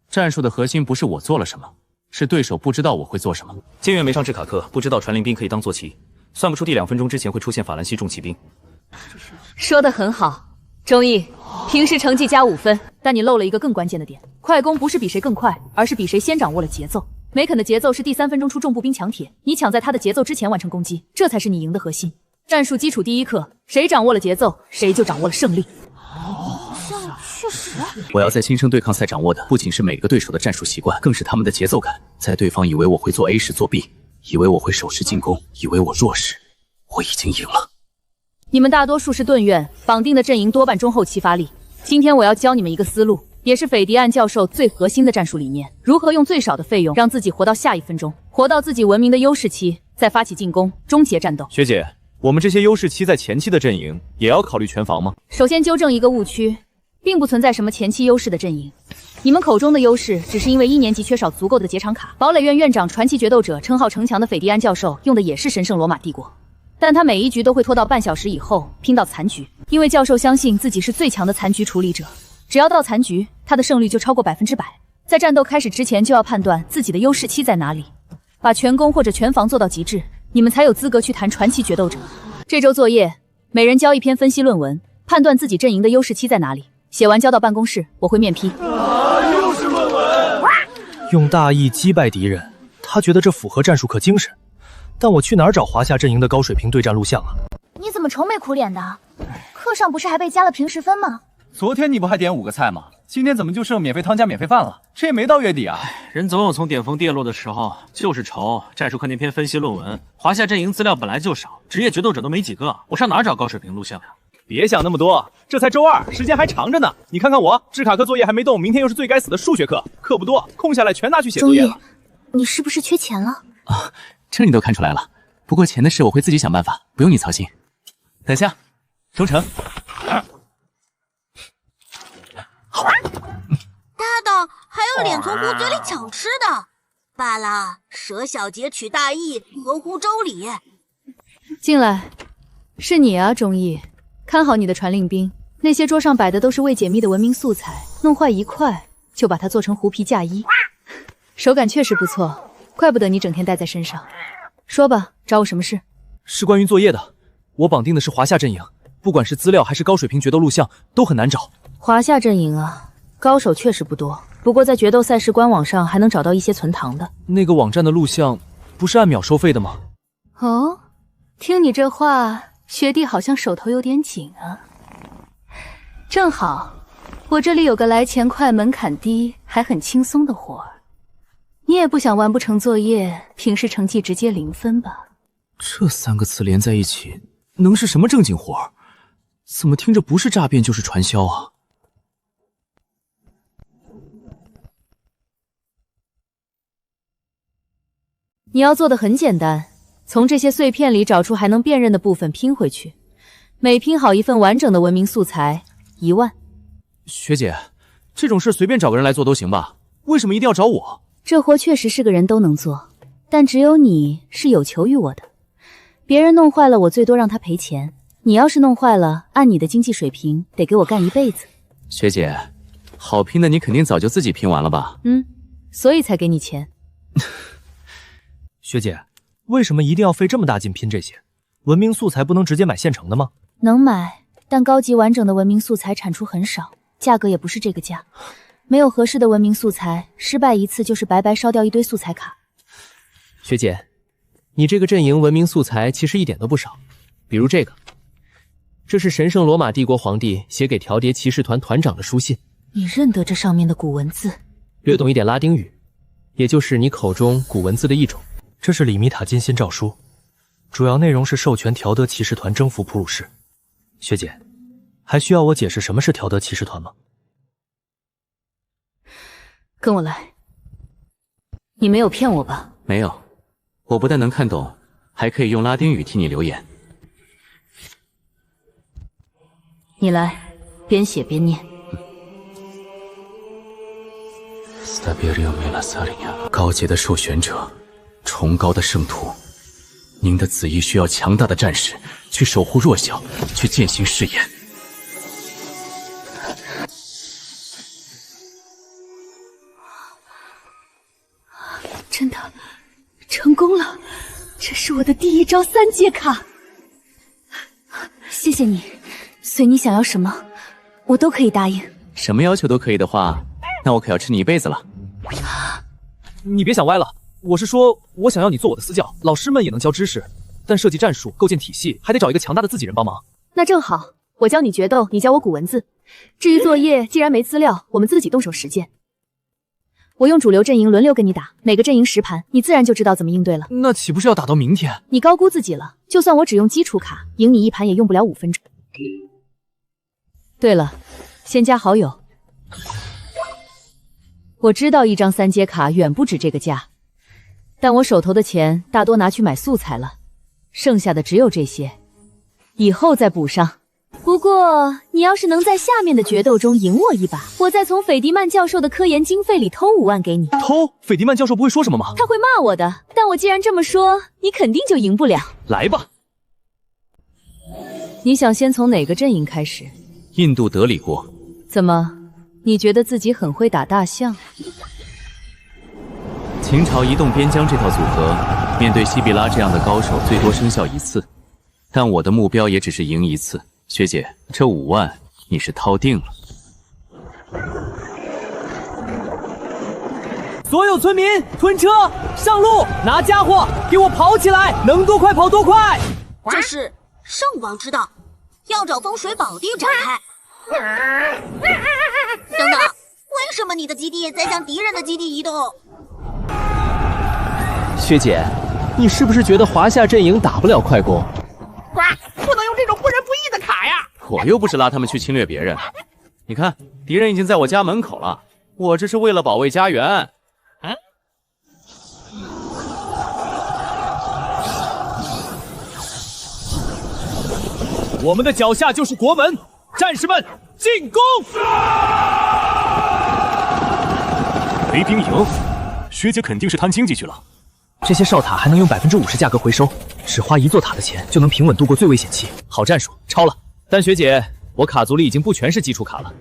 战术的核心不是我做了什么，是对手不知道我会做什么。剑院没上制卡课，不知道传令兵可以当坐骑，算不出第2分钟之前会出现法兰西重骑兵。说得很好，钟毅，平时成绩加5分，但你漏了一个更关键的点，快攻不是比谁更快，而是比谁先掌握了节奏。梅肯的节奏是第3分钟出重步兵强铁，你抢在他的节奏之前完成攻击，这才是你赢的核心。战术基础第1课，谁掌握了节奏，谁就掌握了胜利。确实，我要在新生对抗赛掌握的不仅是每个对手的战术习惯，更是他们的节奏感。在对方以为我会做 A 时做 B， 以为我会守时进攻，以为我弱时，我已经赢了。你们大多数是盾院，绑定的阵营多半中后期发力。今天我要教你们一个思路，也是斐迪安教授最核心的战术理念：如何用最少的费用让自己活到下1分钟，活到自己文明的优势期，再发起进攻，终结战斗。学姐，我们这些优势期在前期的阵营也要考虑全防吗？首先纠正一个误区，并不存在什么前期优势的阵营。你们口中的优势，只是因为1年级缺少足够的结场卡。堡垒院院长、传奇决斗者称号城墙的斐迪安教授用的也是神圣罗马帝国，但他每一局都会拖到半小时以后拼到残局，因为教授相信自己是最强的残局处理者。只要到残局，他的胜率就超过100%。在战斗开始之前就要判断自己的优势期在哪里，把全攻或者全防做到极致，你们才有资格去谈传奇决斗者。这周作业，每人交1篇分析论文，判断自己阵营的优势期在哪里。写完交到办公室，我会面批。又是论文。用大义击败敌人，他觉得这符合战术课精神。但我去哪儿找华夏阵营的高水平对战录像啊？你怎么愁眉苦脸的？课上不是还被加了平时分吗？昨天你不还点5个菜吗？今天怎么就剩免费汤加免费饭了？这也没到月底啊！人总有从顶峰跌落的时候，就是愁战术课那篇分析论文。华夏阵营资料本来就少，职业决斗者都没几个，我上哪儿找高水平录像呀？别想那么多，这才周2，时间还长着呢。你看看我，制卡课作业还没动，明天又是最该死的数学课，课不多，空下来全拿去写作业了。你是不是缺钱了？啊，这你都看出来了。不过钱的事我会自己想办法，不用你操心。等下，忠诚。大刀还有脸从壶嘴里抢吃的，罢了，舍小节取大义，合乎周理。进来，是你啊，钟毅，看好你的传令兵。那些桌上摆的都是未解密的文明素材，弄坏一块就把它做成狐皮嫁衣，手感确实不错，怪不得你整天带在身上。说吧，找我什么事？是关于作业的，我绑定的是华夏阵营，不管是资料还是高水平决斗录像都很难找。华夏阵营啊，高手确实不多，不过在决斗赛事官网上还能找到一些存档的。那个网站的录像不是按秒收费的吗？哦，听你这话，学弟好像手头有点紧啊。正好，我这里有个来钱快、门槛低，还很轻松的活儿。你也不想完不成作业，平时成绩直接0分吧？这3个词连在一起，能是什么正经活儿？怎么听着不是诈骗就是传销啊？你要做的很简单，从这些碎片里找出还能辨认的部分拼回去，每拼好一份完整的文明素材，1万。学姐，这种事随便找个人来做都行吧？为什么一定要找我？这活确实是个人都能做，但只有你是有求于我的。别人弄坏了，我最多让他赔钱。你要是弄坏了，按你的经济水平，得给我干一辈子。学姐，好拼的你肯定早就自己拼完了吧？所以才给你钱。学姐，为什么一定要费这么大劲拼这些？文明素材不能直接买现成的吗？能买，但高级完整的文明素材产出很少，价格也不是这个价。没有合适的文明素材，失败一次就是白白烧掉一堆素材卡。学姐，你这个阵营文明素材其实一点都不少，比如这个，这是神圣罗马帝国皇帝写给条蝶骑士团团长的书信。你认得这上面的古文字？略懂一点拉丁语，也就是你口中古文字的一种。这是里米塔金心诏书，主要内容是授权条德骑士团征服普鲁士。学姐，还需要我解释什么是条德骑士团吗？跟我来。你没有骗我吧？没有，我不但能看懂，还可以用拉丁语替你留言。你来，边写边念。高洁的授权者，崇高的圣徒，您的旨意需要强大的战士去守护弱小，去践行誓言。真的成功了，这是我的第1招3阶卡。谢谢你，随你想要什么，我都可以答应。什么要求都可以的话，那我可要吃你一辈子了。你别想歪了，我是说，我想要你做我的私教，老师们也能教知识，但设计战术、构建体系，还得找一个强大的自己人帮忙。那正好，我教你决斗，你教我古文字。至于作业，既然没资料，我们自己动手实践。我用主流阵营轮流跟你打，每个阵营10盘，你自然就知道怎么应对了。那岂不是要打到明天？你高估自己了，就算我只用基础卡，赢你1盘也用不了5分钟。对了，先加好友。我知道一张3阶卡远不止这个价，但我手头的钱大多拿去买素材了，剩下的只有这些，以后再补上。不过，你要是能在下面的决斗中赢我一把，我再从斐迪曼教授的科研经费里偷5万给你。偷？斐迪曼教授不会说什么吗？他会骂我的，但我既然这么说，你肯定就赢不了。来吧。你想先从哪个阵营开始？印度德里国。怎么，你觉得自己很会打大象？秦朝移动边疆这套组合，面对西比拉这样的高手，最多生效1次，但我的目标也只是赢1次。学姐，这5万你是掏定了。所有村民吞车上路，拿家伙，给我跑起来，能多快跑多快。这是圣王之道，要找风水宝地展开。等等，为什么你的基地在向敌人的基地移动？学姐，你是不是觉得华夏阵营打不了快攻？乖，不能用这种不仁不义的卡呀！我又不是拉他们去侵略别人，你看，敌人已经在我家门口了，我这是为了保卫家园。我们的脚下就是国门，战士们进攻！没兵营，学姐肯定是贪经济去了。这些哨塔还能用50%价格回收，只花1座塔的钱就能平稳度过最危险期。好战术，超了！但学姐，我卡族里已经不全是基础卡了。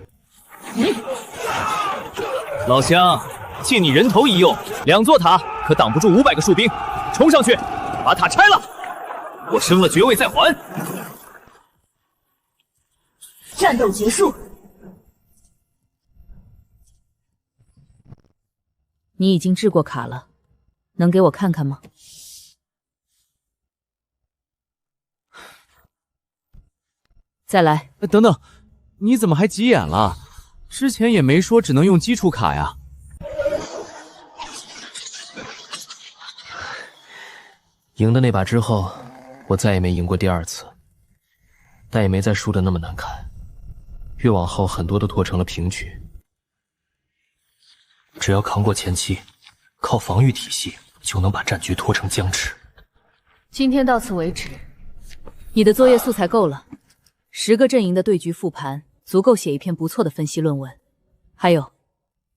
老乡，借你人头一用，2座塔可挡不住500个戍兵，冲上去，把塔拆了！我升了爵位再还。战斗结束。你已经制过卡了，能给我看看吗？再来。等等，你怎么还急眼了？之前也没说只能用基础卡呀。赢的那把之后，我再也没赢过第2次，但也没再输得那么难看。越往后，很多都拖成了平局。只要扛过前期，靠防御体系就能把战局拖成僵持。今天到此为止，你的作业素材够了，10个阵营的对局复盘足够写一篇不错的分析论文。还有，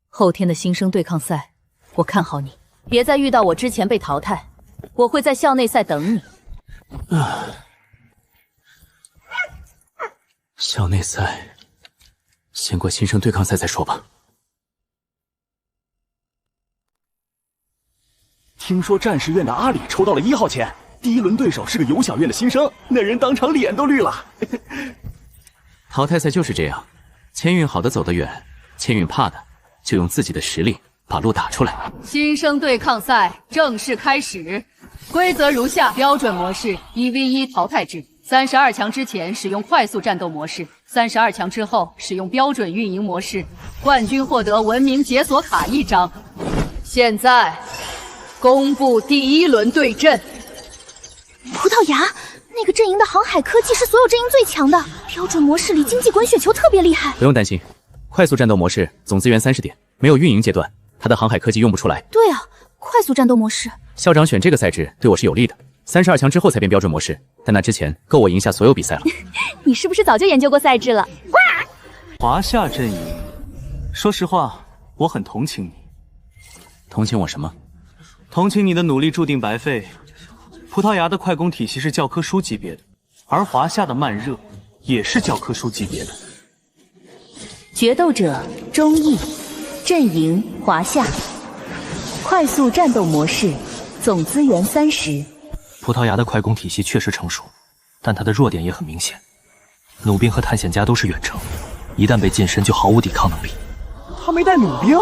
后天的新生对抗赛，我看好你，别再遇到我之前被淘汰，我会在校内赛等你。校内赛，先过新生对抗赛再说吧。听说战士院的阿里抽到了1号签，第1轮对手是个游小院的新生，那人当场脸都绿了。淘汰赛就是这样，签运好的走得远，签运怕的就用自己的实力把路打出来。新生对抗赛正式开始，规则如下：标准模式1v1淘汰制，32强之前使用快速战斗模式，32强之后使用标准运营模式。冠军获得文明解锁卡1张。现在公布第1轮对阵。葡萄牙那个阵营的航海科技是所有阵营最强的，标准模式里经济滚雪球特别厉害。不用担心，快速战斗模式总资源30点，没有运营阶段，他的航海科技用不出来。对啊，快速战斗模式。校长选这个赛制对我是有利的，32强之后才变标准模式，但那之前够我赢下所有比赛了。你是不是早就研究过赛制了？华夏阵营，说实话，我很同情你。同情我什么？同情你的努力注定白费。葡萄牙的快攻体系是教科书级别的，而华夏的慢热也是教科书级别的。决斗者忠义，阵营华夏，快速战斗模式，总资源30。葡萄牙的快攻体系确实成熟，但它的弱点也很明显。弩兵和探险家都是远程，一旦被近身就毫无抵抗能力。他没带弩兵，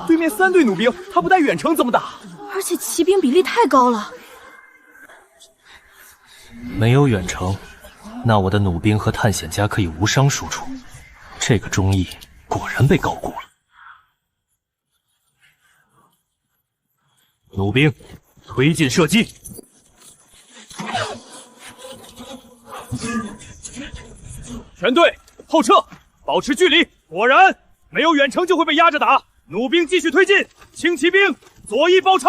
对面3队弩兵，他不带远程怎么打？而且骑兵比例太高了。没有远程，那我的弩兵和探险家可以无伤输出。这个忠义果然被高估了。弩兵推进射击，全队后撤，保持距离。果然，没有远程就会被压着打，弩兵继续推进，轻骑兵左翼包抄。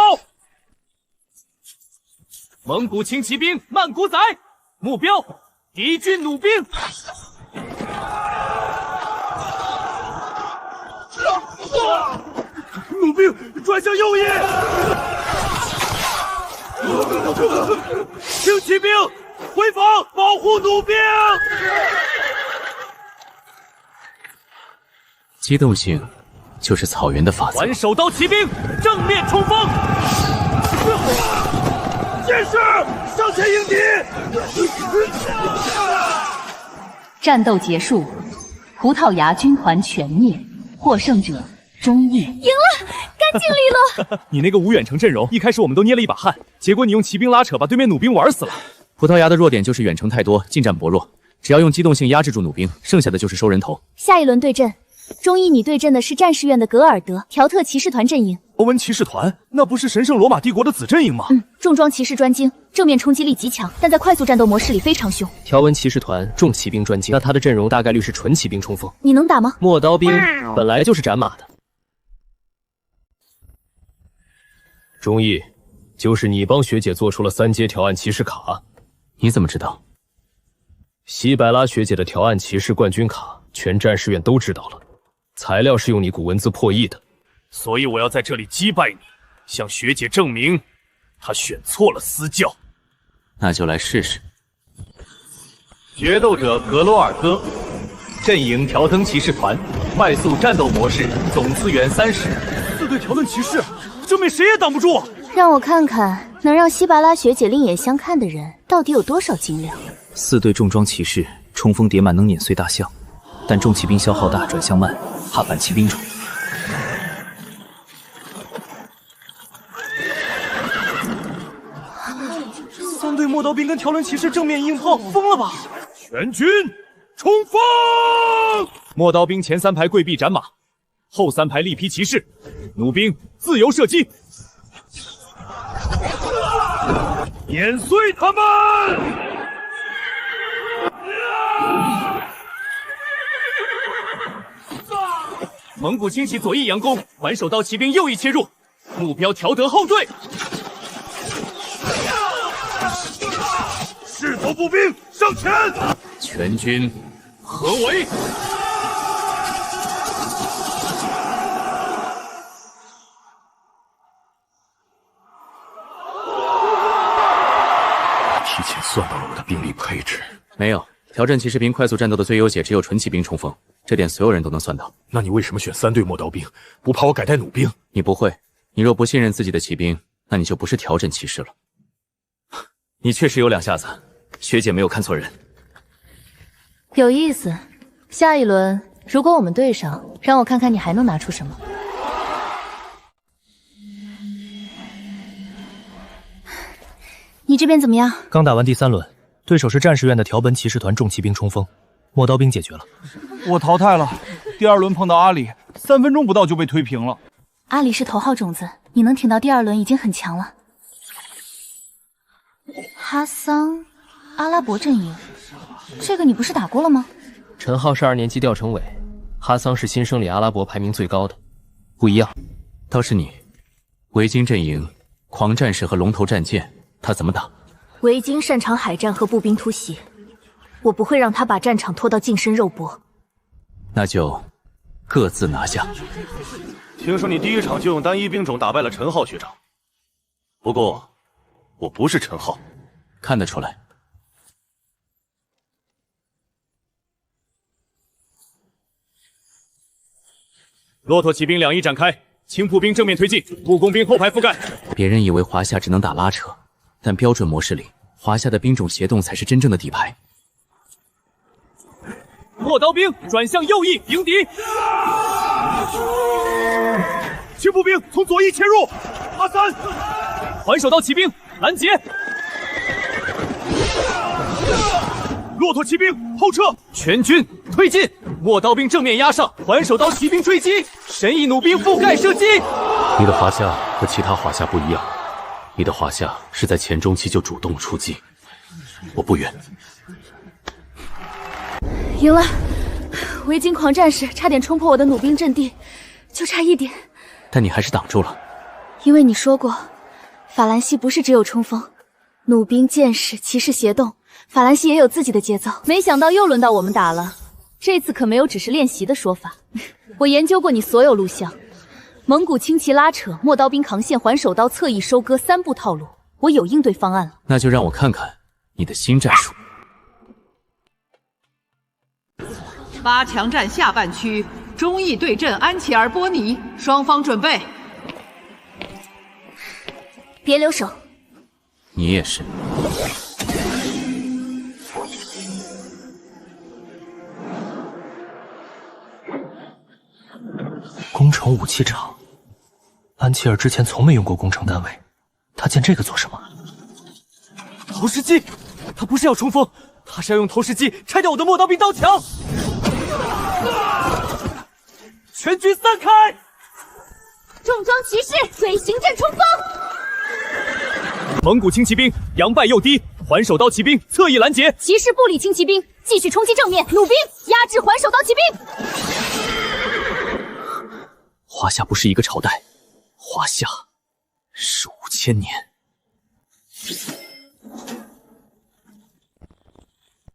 蒙古轻骑兵慢古仔，目标敌军弩兵。弩兵转向右翼，轻骑兵回防，保护弩兵。机动性就是草原的法则。环手刀骑兵正面冲锋，剑士上前迎敌。战斗结束，葡萄牙军团全灭，获胜者忠义。赢了，干净利落。你那个无远程阵容，一开始我们都捏了一把汗，结果你用骑兵拉扯，把对面弩兵玩死了。葡萄牙的弱点就是远程太多，近战薄弱，只要用机动性压制住弩兵，剩下的就是收人头。下一轮对阵，忠义你对阵的是战士院的格尔德条特骑士团阵营。欧文骑士团，那不是神圣罗马帝国的子阵营吗？重装骑士专精，正面冲击力极强，但在快速战斗模式里非常凶。条纹骑士团重骑兵专精，那他的阵容大概率是纯骑兵冲锋。你能打吗？陌刀兵本来就是斩马的。忠义，就是你帮学姐做出了3阶条案骑士卡。你怎么知道？西白拉学姐的条案骑士冠军卡，全战士院都知道了。材料是用你古文字破译的，所以我要在这里击败你，向学姐证明她选错了私教。那就来试试。决斗者格罗尔戈，阵营条登骑士团，快速战斗模式，总资源30。4队条登骑士，正面谁也挡不住。让我看看，能让西巴拉学姐另眼相看的人到底有多少斤两。 4队重装骑士冲锋叠满能碾碎大象，但重骑兵消耗大，转向慢，怕反骑兵种。3队陌刀兵跟条轮骑士正面硬碰，疯了吧？全军冲锋！陌刀兵前3排跪壁斩马，后3排力劈骑士，弩兵自由射击，碾碎他们！ 蒙古轻骑左翼佯攻，环手刀骑兵右翼切入，目标条德后队。势头步兵上前，全军合围。提前算到了我的兵力配置。没有，条阵骑士兵快速战斗的最优解只有纯骑兵冲锋。 这点所有人都能算到。那你为什么选3队陌刀兵？不怕我改带弩兵？你不会。你若不信任自己的骑兵，那你就不是条阵骑士了。你确实有2下子，学姐没有看错人。有意思。下一轮如果我们对上，让我看看你还能拿出什么。你这边怎么样？刚打完第3轮，对手是战士院的条本骑士团重骑兵冲锋。 陌刀兵解决了，我淘汰了。第2轮碰到阿里，3分钟不到就被推平了。阿里是头号种子，你能挺到第2轮已经很强了。哈桑，阿拉伯阵营，这个你不是打过了吗？陈浩是2年级调成委，哈桑是新生里阿拉伯排名最高的，不一样。倒是你，维京阵营，狂战士和龙头战舰，他怎么打？维京擅长海战和步兵突袭。 我不会让他把战场拖到近身肉搏，那就各自拿下。听说你第1场就用单一兵种打败了陈浩学长，不过我不是陈浩，看得出来。骆驼骑兵2翼展开，轻步兵正面推进，步工兵后排覆盖。别人以为华夏只能打拉扯，但标准模式里，华夏的兵种协同才是真正的底牌。 陌刀兵转向右翼迎敌，轻步兵从左翼切入，阿三，环手刀骑兵拦截，骆驼骑兵后撤，全军推进，陌刀兵正面压上，环手刀骑兵追击，神翼弩兵覆盖射击。你的华夏和其他华夏不一样，你的华夏是在前中期就主动出击，我不远。 赢了，维京狂战士差点冲破我的弩兵阵地，就差1点。但你还是挡住了。因为你说过，法兰西不是只有冲锋，弩兵、剑士、骑士协动，法兰西也有自己的节奏。没想到又轮到我们打了，这次可没有只是练习的说法。我研究过你所有录像，蒙古轻骑拉扯、陌刀兵扛线、环手刀侧翼收割3步套路，我有应对方案了。那就让我看看你的新战术。8强战下半区，忠义对阵安琪儿波尼，双方准备。别留手。你也是。工程武器厂，安琪儿之前从没用过工程单位，他建这个做什么？投石机，他不是要冲锋，他是要用投石机拆掉我的陌刀兵刀墙。全军散开！重装骑士随行阵冲锋！蒙古轻骑兵佯败诱敌，环手刀骑兵侧翼拦截。骑士步里轻骑兵继续冲击正面，弩兵压制环手刀骑兵。华夏不是一个朝代，华夏是5000年。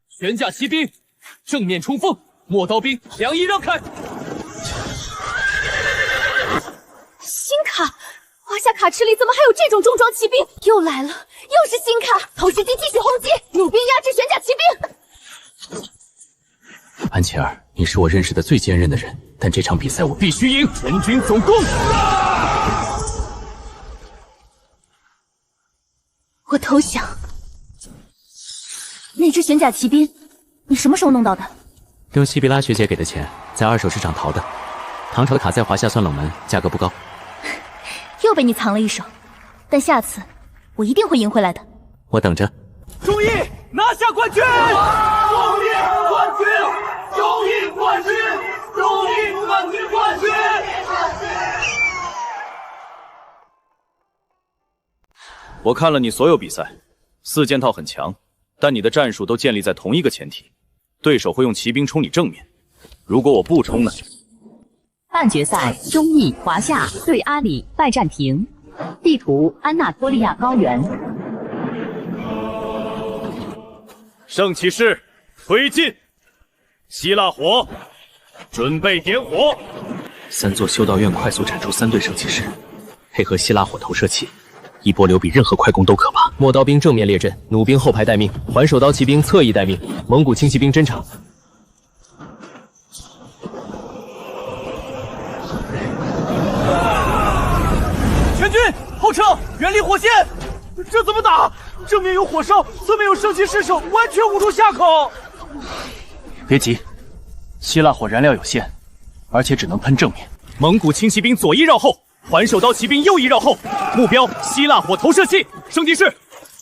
悬架骑兵正面冲锋，陌刀兵两翼让开。新卡，华夏卡池里怎么还有这种重装骑兵？又来了，又是新卡！投石机继续轰击，弩兵压制悬架骑兵。安琪儿，你是我认识的最坚韧的人，但这场比赛我必须赢！全军总攻！我投降。那只悬甲骑兵，你什么时候弄到的？用西比拉学姐给的钱，在二手市场淘的。唐朝的卡在华夏算冷门，价格不高。又被你藏了一手，但下次我一定会赢回来的。我等着。忠义拿下冠军！忠义冠军！忠义冠军！忠义冠军！冠军！我看了你所有比赛，4件套很强，但你的战术都建立在同一个前提：对手会用骑兵冲你正面。如果我不冲呢？半决赛，忠义华夏对阿里拜占庭，地图安纳托利亚高原。圣骑士推进，希腊火，准备点火。3座修道院快速产出3队圣骑士，配合希腊火投射器，一波流比任何快攻都可怕。陌刀兵正面列阵，弩兵后排待命，环手刀骑兵侧翼待命，蒙古轻骑兵侦察。全军后撤，远离火线。这怎么打？正面有火烧，侧面有圣骑士手，完全捂住下口。别急，希腊火燃料有限，而且只能喷正面。蒙古轻骑兵左翼绕后，环手刀骑兵右翼绕后，目标希腊火投射器。圣骑士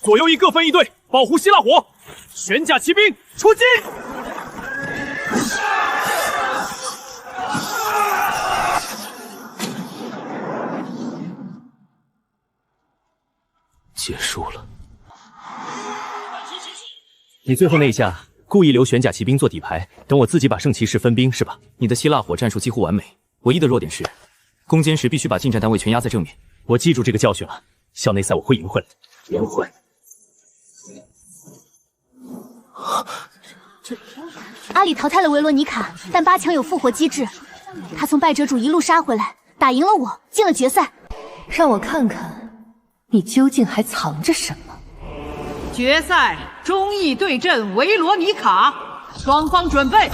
左右翼各分一队，保护希腊火。悬甲骑兵出击！结束了。你最后那一下故意留悬甲骑兵做底牌，等我自己把圣骑士分兵是吧？你的希腊火战术几乎完美，唯一的弱点是攻坚时必须把近战单位全压在正面。我记住这个教训了，校内赛我会赢回来的。赢回。阿里淘汰了维罗妮卡，但8强有复活机制，他从败者主一路杀回来，打赢了我，进了决赛。让我看看你究竟还藏着什么。决赛，忠义对阵维罗妮卡，双方准备。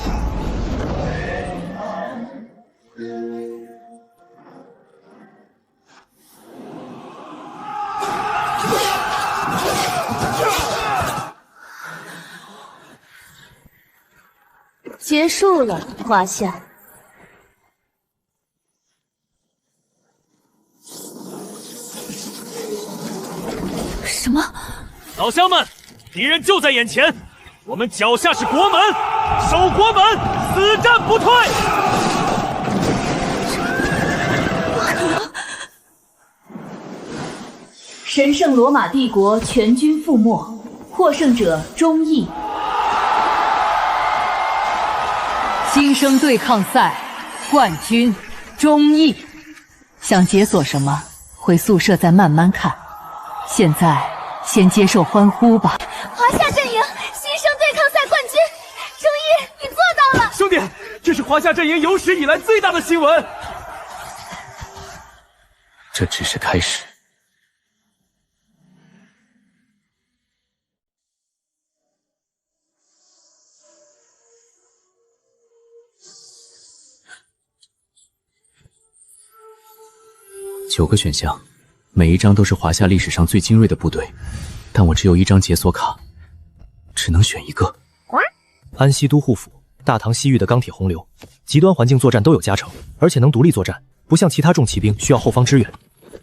结束了，华夏。什么？老乡们，敌人就在眼前，我们脚下是国门，守国门，死战不退。神圣罗马帝国全军覆没，获胜者忠义。新生对抗赛冠军忠义。想解锁什么，回宿舍再慢慢看。现在先接受欢呼吧。华夏阵营新生对抗赛冠军，钟毅，你做到了！兄弟，这是华夏阵营有史以来最大的新闻。这只是开始。9个选项，每一张都是华夏历史上最精锐的部队，但我只有1张解锁卡，只能选一个。安西都护府，大唐西域的钢铁洪流，极端环境作战都有加成，而且能独立作战，不像其他重骑兵需要后方支援。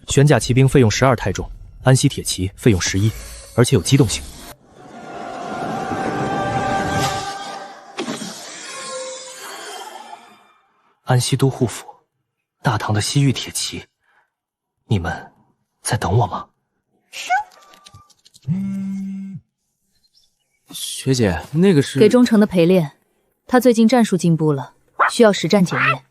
玄甲骑兵费用12太重，安西铁骑费用11，而且有机动性。安西都护府，大唐的西域铁骑，你们在等我吗？学姐，那个是给忠诚的陪练，他最近战术进步了，需要实战检验。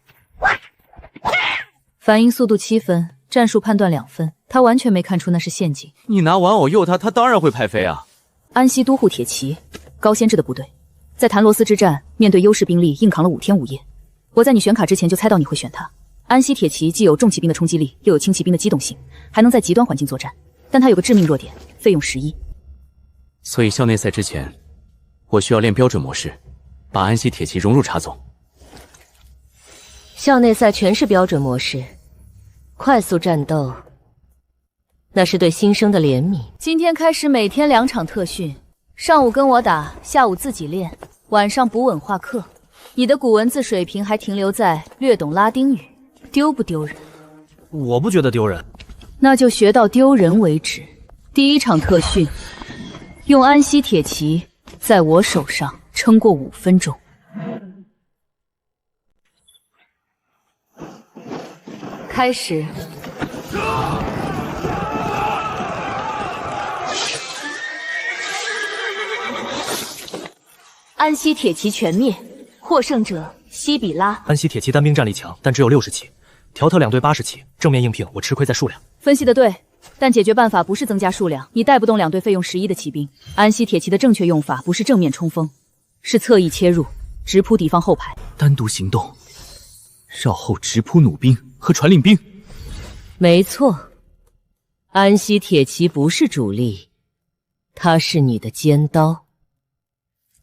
反应速度7分，战术判断2分，他完全没看出那是陷阱。你拿玩偶诱他，他当然会拍飞啊！安西都护铁骑，高先知的部队，在谭罗斯之战面对优势兵力硬扛了5天5夜。我在你选卡之前就猜到你会选他。安西铁骑既有重骑兵的冲击力，又有轻骑兵的机动性，还能在极端环境作战，但它有个致命弱点，费用11。所以校内赛之前，我需要练标准模式，把安西铁骑融入茶总。校内赛全是标准模式，快速战斗，那是对新生的怜悯。今天开始每天2场特训，上午跟我打，下午自己练，晚上补稳化课。你的古文字水平还停留在略懂拉丁语，丢不丢人？我不觉得丢人。那就学到丢人为止。第1场特训，用安西铁骑在我手上撑过5分钟。开始。安西铁骑全灭，获胜者西比拉。安西铁骑单兵战力强，但只有60骑，条特2队80骑，正面硬拼我吃亏在数量。分析的对，但解决办法不是增加数量，你带不动2队费用11的骑兵。安西铁骑的正确用法不是正面冲锋，是侧翼切入，直扑敌方后排，单独行动，绕后直扑弩兵和传令兵。没错，安西铁骑不是主力，它是你的尖刀。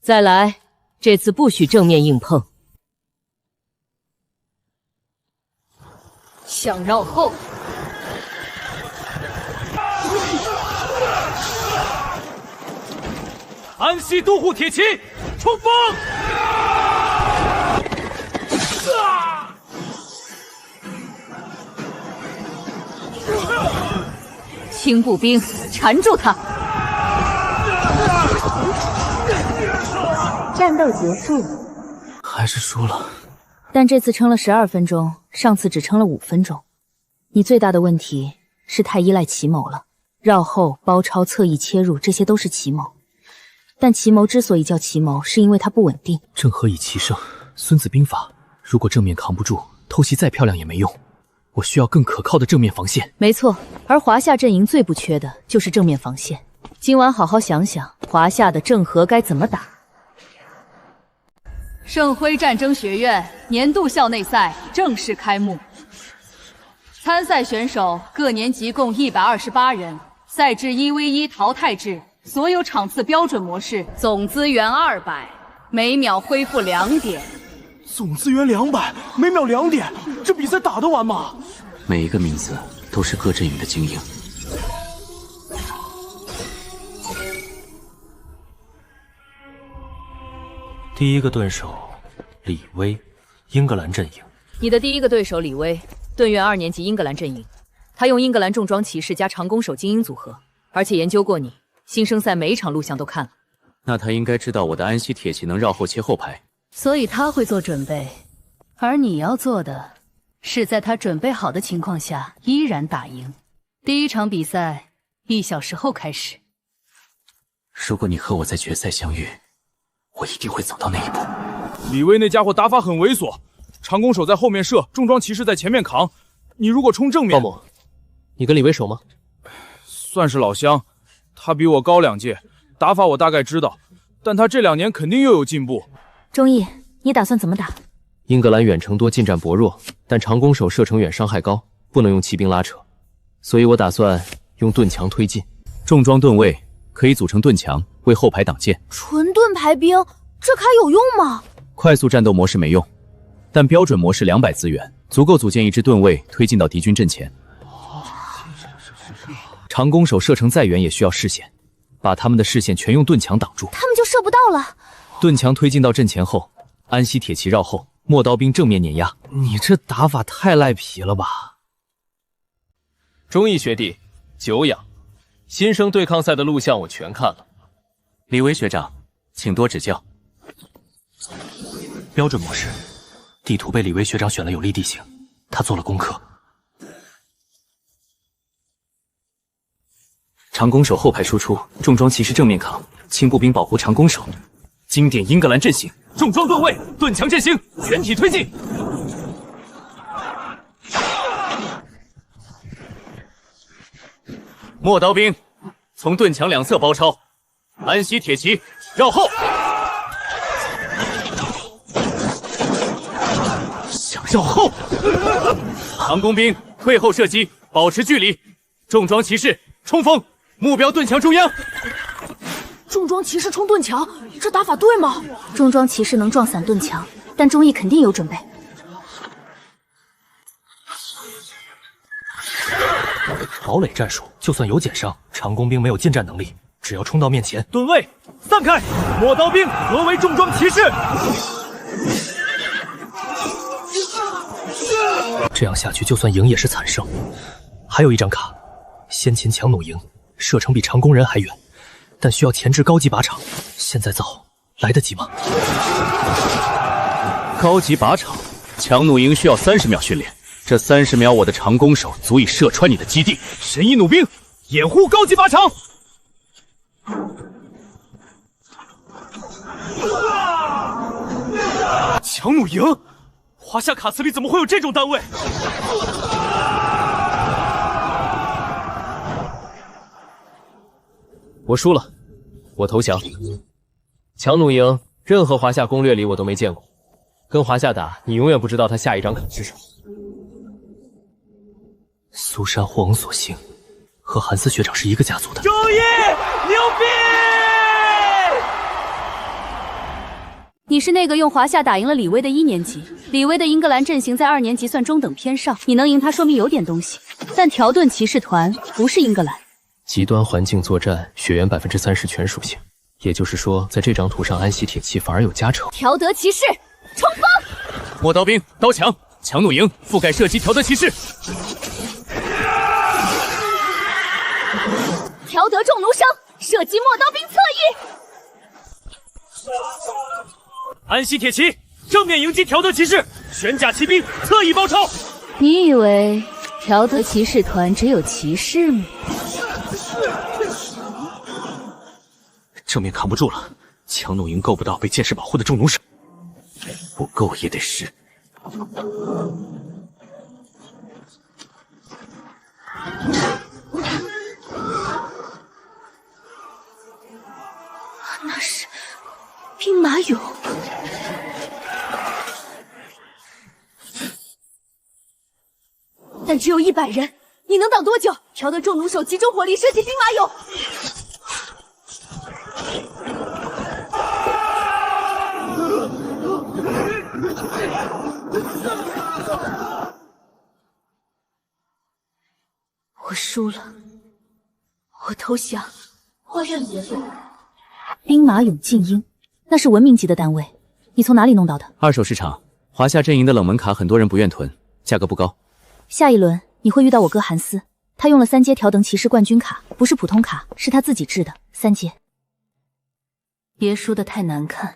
再来，这次不许正面硬碰。想绕后。安西都护铁骑，冲锋！轻步兵缠住他。战斗结束，还是输了。但这次撑了12分钟，上次只撑了5分钟。你最大的问题是太依赖奇谋了，绕后、包抄、侧翼切入，这些都是奇谋。但奇谋之所以叫奇谋，是因为它不稳定。正合以奇胜，孙子兵法。如果正面扛不住，偷袭再漂亮也没用。我需要更可靠的正面防线。没错，而华夏阵营最不缺的就是正面防线。今晚好好想想，华夏的正合该怎么打。圣辉战争学院年度校内赛正式开幕，参赛选手各年级共128人，赛制1v1淘汰制，所有场次标准模式，总资源200，每秒恢复2点。总资源200，每秒2点，这比赛打得完吗？每一个名字都是各阵营的精英。第一个对手李威，英格兰阵营。你的第一个对手李威，盾院2年级英格兰阵营。他用英格兰重装骑士加长弓手精英组合，而且研究过你，新生赛每一场录像都看了。那他应该知道我的安西铁骑能绕后切后排，所以他会做准备，而你要做的是在他准备好的情况下依然打赢。第1场比赛1小时后开始。如果你和我在决赛相遇，我一定会走到那一步。李威那家伙打法很猥琐，长弓手在后面射，重装骑士在前面扛，你如果冲正面，鲍母，你跟李为熟吗？算是老乡，他比我高2届，打法我大概知道，但他这2年肯定又有进步。钟毅，你打算怎么打？英格兰远程多，近战薄弱，但长弓手射程远，伤害高，不能用骑兵拉扯，所以我打算用盾墙推进。重装盾位可以组成盾墙，为后排挡箭。纯盾排兵，这卡有用吗？快速战斗模式没用，但标准模式200资源足够组建一支盾位推进到敌军阵前。长弓手射程再远也需要视线，把他们的视线全用盾墙挡住，他们就射不到了。盾墙推进到阵前后，安息铁骑绕后，陌刀兵正面碾压。你这打法太赖皮了吧！忠义学弟，久仰。新生对抗赛的录像我全看了。李维学长，请多指教。标准模式，地图被李维学长选了有利地形，他做了功课。长弓手后排输出，重装骑士正面扛，轻步兵保护长弓手。经典英格兰阵型，重装盾位，盾墙阵型，全体推进。陌刀兵从盾墙2侧包抄，安息铁骑绕后。想绕后？长弓兵退后射击，保持距离。重装骑士冲锋，目标盾墙中央。重装骑士冲盾墙，这打法对吗？重装骑士能撞散盾墙，但忠义肯定有准备。堡垒战术，就算有减伤，长弓兵没有近战能力，只要冲到面前，盾位散开，陌刀兵合围重装骑士。这样下去，就算赢也是惨胜。还有一张卡，先秦强弩营，射程比长弓人还远，但需要前置高级靶场。现在造来得及吗？高级靶场，强弩营需要30秒训练。这30秒，我的长弓手足以射穿你的基地。神医弩兵，掩护高级靶场。强弩营，华夏卡斯里怎么会有这种单位？我输了，我投降。强弩营，任何华夏攻略里我都没见过。跟华夏打，你永远不知道他下一张卡是什么。苏珊霍翁索性和韩斯学长是一个家族的。周一，牛逼！你是那个用华夏打赢了李威的1年级，李威的英格兰阵型在2年级算中等偏上，你能赢他说明有点东西。但条顿骑士团不是英格兰。极端环境作战，血缘30%全属性，也就是说，在这张图上，安息铁骑反而有加成。条德骑士冲锋！陌刀兵刀墙，强弩营覆盖射击条德骑士。条德重弩伤，射击陌刀兵侧翼。安息铁骑正面迎击条德骑士，玄甲骑兵侧翼包抄。你以为条德骑士团只有骑士吗？正面扛不住了，强弩营够不到被剑士保护的重弩手，不够也得10。那是兵马俑。但只有100人，你能挡多久？条德重弩手集中火力射击兵马俑。我输了，我投降，我认别。兵马俑禁鹰，那是文明级的单位，你从哪里弄到的？二手市场，华夏阵营的冷门卡很多人不愿囤，价格不高。下一轮你会遇到我哥韩斯，他用了3阶条等骑士冠军卡，不是普通卡，是他自己制的3阶。别输得太难看。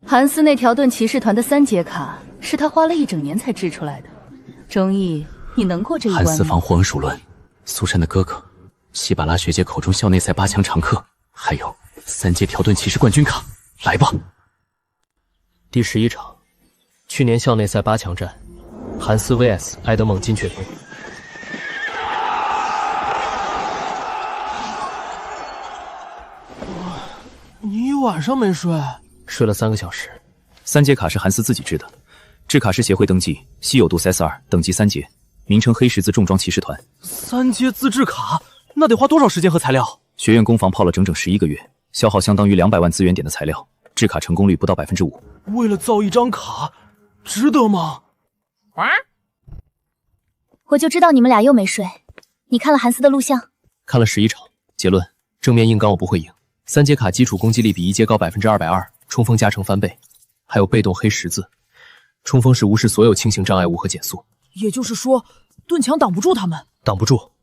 韩斯那条顿骑士团的3阶卡是他花了1整年才制出来的。忠义，你能过这一关吗？韩斯防霍恩蜀伦，苏珊的哥哥，希巴拉学姐口中校内赛8强常客，还有3阶条顿骑士冠军卡，来吧！第11场，去年校内赛8强战，韩斯 vs 埃德蒙金雀东。你一晚上没睡？睡了3个小时。3阶卡是韩斯自己制的，制卡师协会登记，稀有度 CS2，等级3阶，名称黑十字重装骑士团。3阶自制卡，那得花多少时间和材料？学院工坊泡了整整11个月，消耗相当于200万资源点的材料，制卡成功率不到5%。为了造一张卡，值得吗？我就知道你们俩又没睡。你看了韩斯的录像？看了11场，结论：正面硬刚我不会赢。3阶卡基础攻击力比1阶高220%，冲锋加成翻倍，还有被动黑十字，冲锋是无视所有轻型障碍物和减速。也就是说，盾墙挡不住他们？挡不住。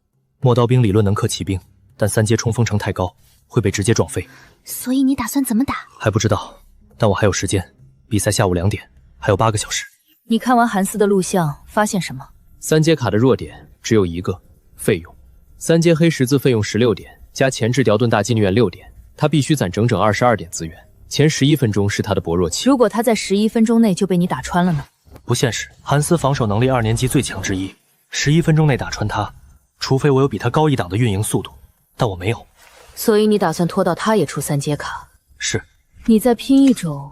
陌刀兵理论能克骑兵，但3阶冲锋程太高，会被直接撞飞。所以你打算怎么打？还不知道，但我还有时间。比赛下午2点，还有8个小时。你看完韩斯的录像，发现什么？3阶卡的弱点只有一个，费用。3阶黑十字费用16点，加前置雕盾大纪念6点。他必须攒整整22点资源，前11分钟是他的薄弱期。如果他在11分钟内就被你打穿了呢？不现实。韩斯防守能力2年级最强之一，11分钟内打穿他，除非我有比他高一档的运营速度，但我没有。所以你打算拖到他也出3阶卡？是。你在拼一种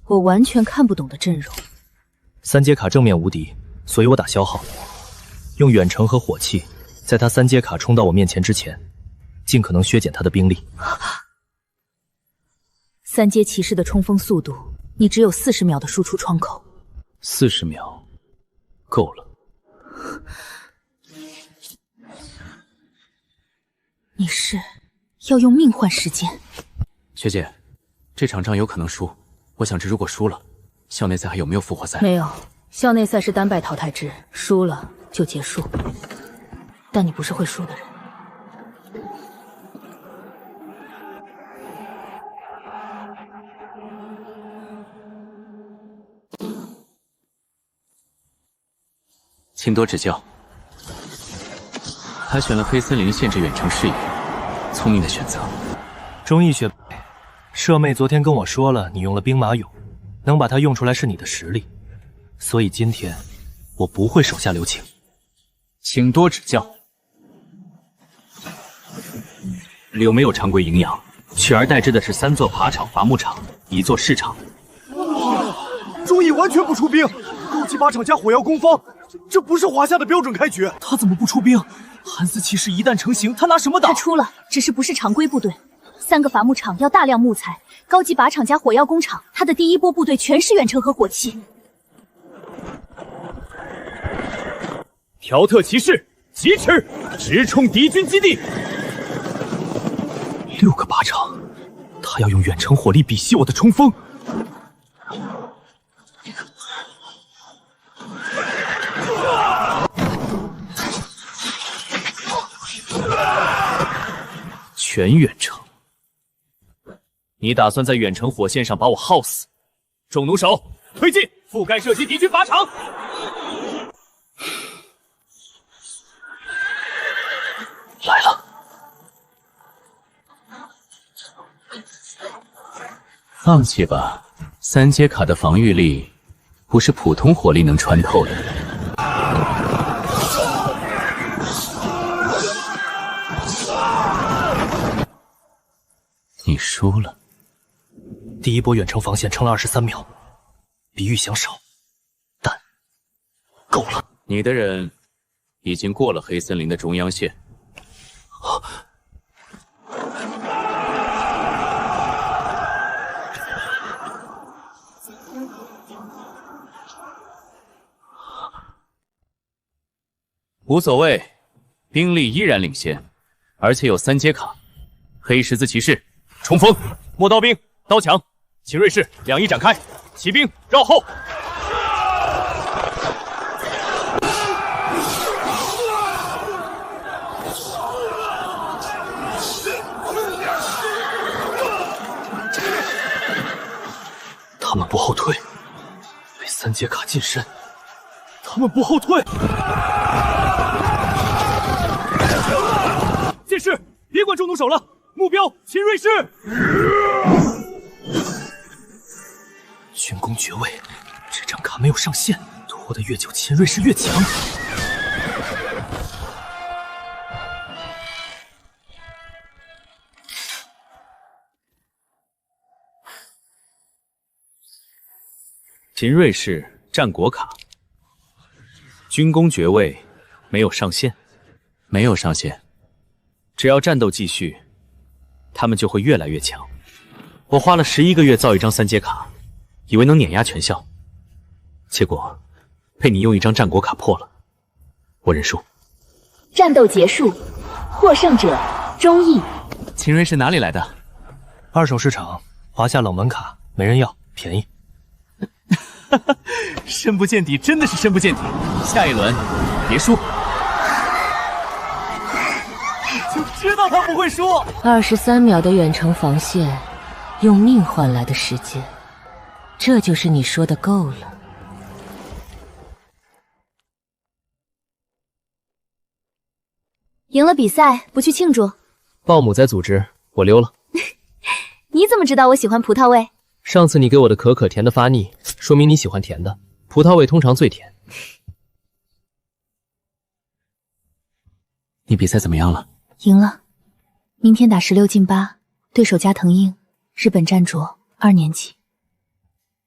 我完全看不懂的阵容。3阶卡正面无敌，所以我打消耗，用远程和火器，在他3阶卡冲到我面前之前，尽可能削减他的兵力。3阶骑士的冲锋速度，你只有40秒的输出窗口。40秒，够了。你是要用命换时间？学姐，这场仗有可能输，我想知如果输了，校内赛还有没有复活赛？没有，校内赛是单败淘汰制，输了就结束。但你不是会输的人。请多指教。他选了黑森林限制远程视野，聪明的选择。钟义学，舍妹昨天跟我说了，你用了兵马俑，能把它用出来是你的实力，所以今天我不会手下留情。请多指教。柳没有常规营养，取而代之的是3座靶场、伐木场，1座市场。钟义完全不出兵，高级靶场加火药攻方，这不是华夏的标准开局。他怎么不出兵？韩斯骑士一旦成型，他拿什么挡？他出了，只是不是常规部队。3个伐木场要大量木材，高级靶场加火药工厂，他的第一波部队全是远程和火器。条特骑士疾驰，直冲敌军基地。 6个靶场，他要用远程火力比袭我的冲锋。全远程，你打算在远程火线上把我耗死？重弩手推进，覆盖射击敌军靶场。来了。 放弃吧，3阶卡的防御力不是普通火力能穿透的。你输了。第一波远程防线撑了23秒，比预想少，但够了。你的人已经过了黑森林的中央线。无所谓，兵力依然领先，而且有3阶卡。黑十字骑士冲锋，陌刀兵刀抢，奇瑞士2翼展开，骑兵绕后。他们不后退，被3阶卡近身。他们不后退。 剑士，别管重弩手了，目标秦瑞士。军功爵位，这张卡没有上限，拖得越久，秦瑞是越强。秦瑞氏战国卡，军功爵位没有上限，没有上限，只要战斗继续，他们就会越来越强。我花了11个月造一张3阶卡，以为能碾压全校，结果被你用一张战国卡破了，我认输。战斗结束，获胜者钟毅。秦瑞是哪里来的？二手市场，华夏冷门卡，没人要，便宜。深不见底，真的是深不见底。下一轮别输。就知道他不会输。23秒的远程防线，用命换来的时间，这就是你说的够了。赢了比赛不去庆祝？鲍母在组织，我溜了。你怎么知道我喜欢葡萄味？上次你给我的可可甜的发腻，说明你喜欢甜的。葡萄味通常最甜。你比赛怎么样了？赢了，明天打16进8，对手加藤鹰，日本战卓2年级。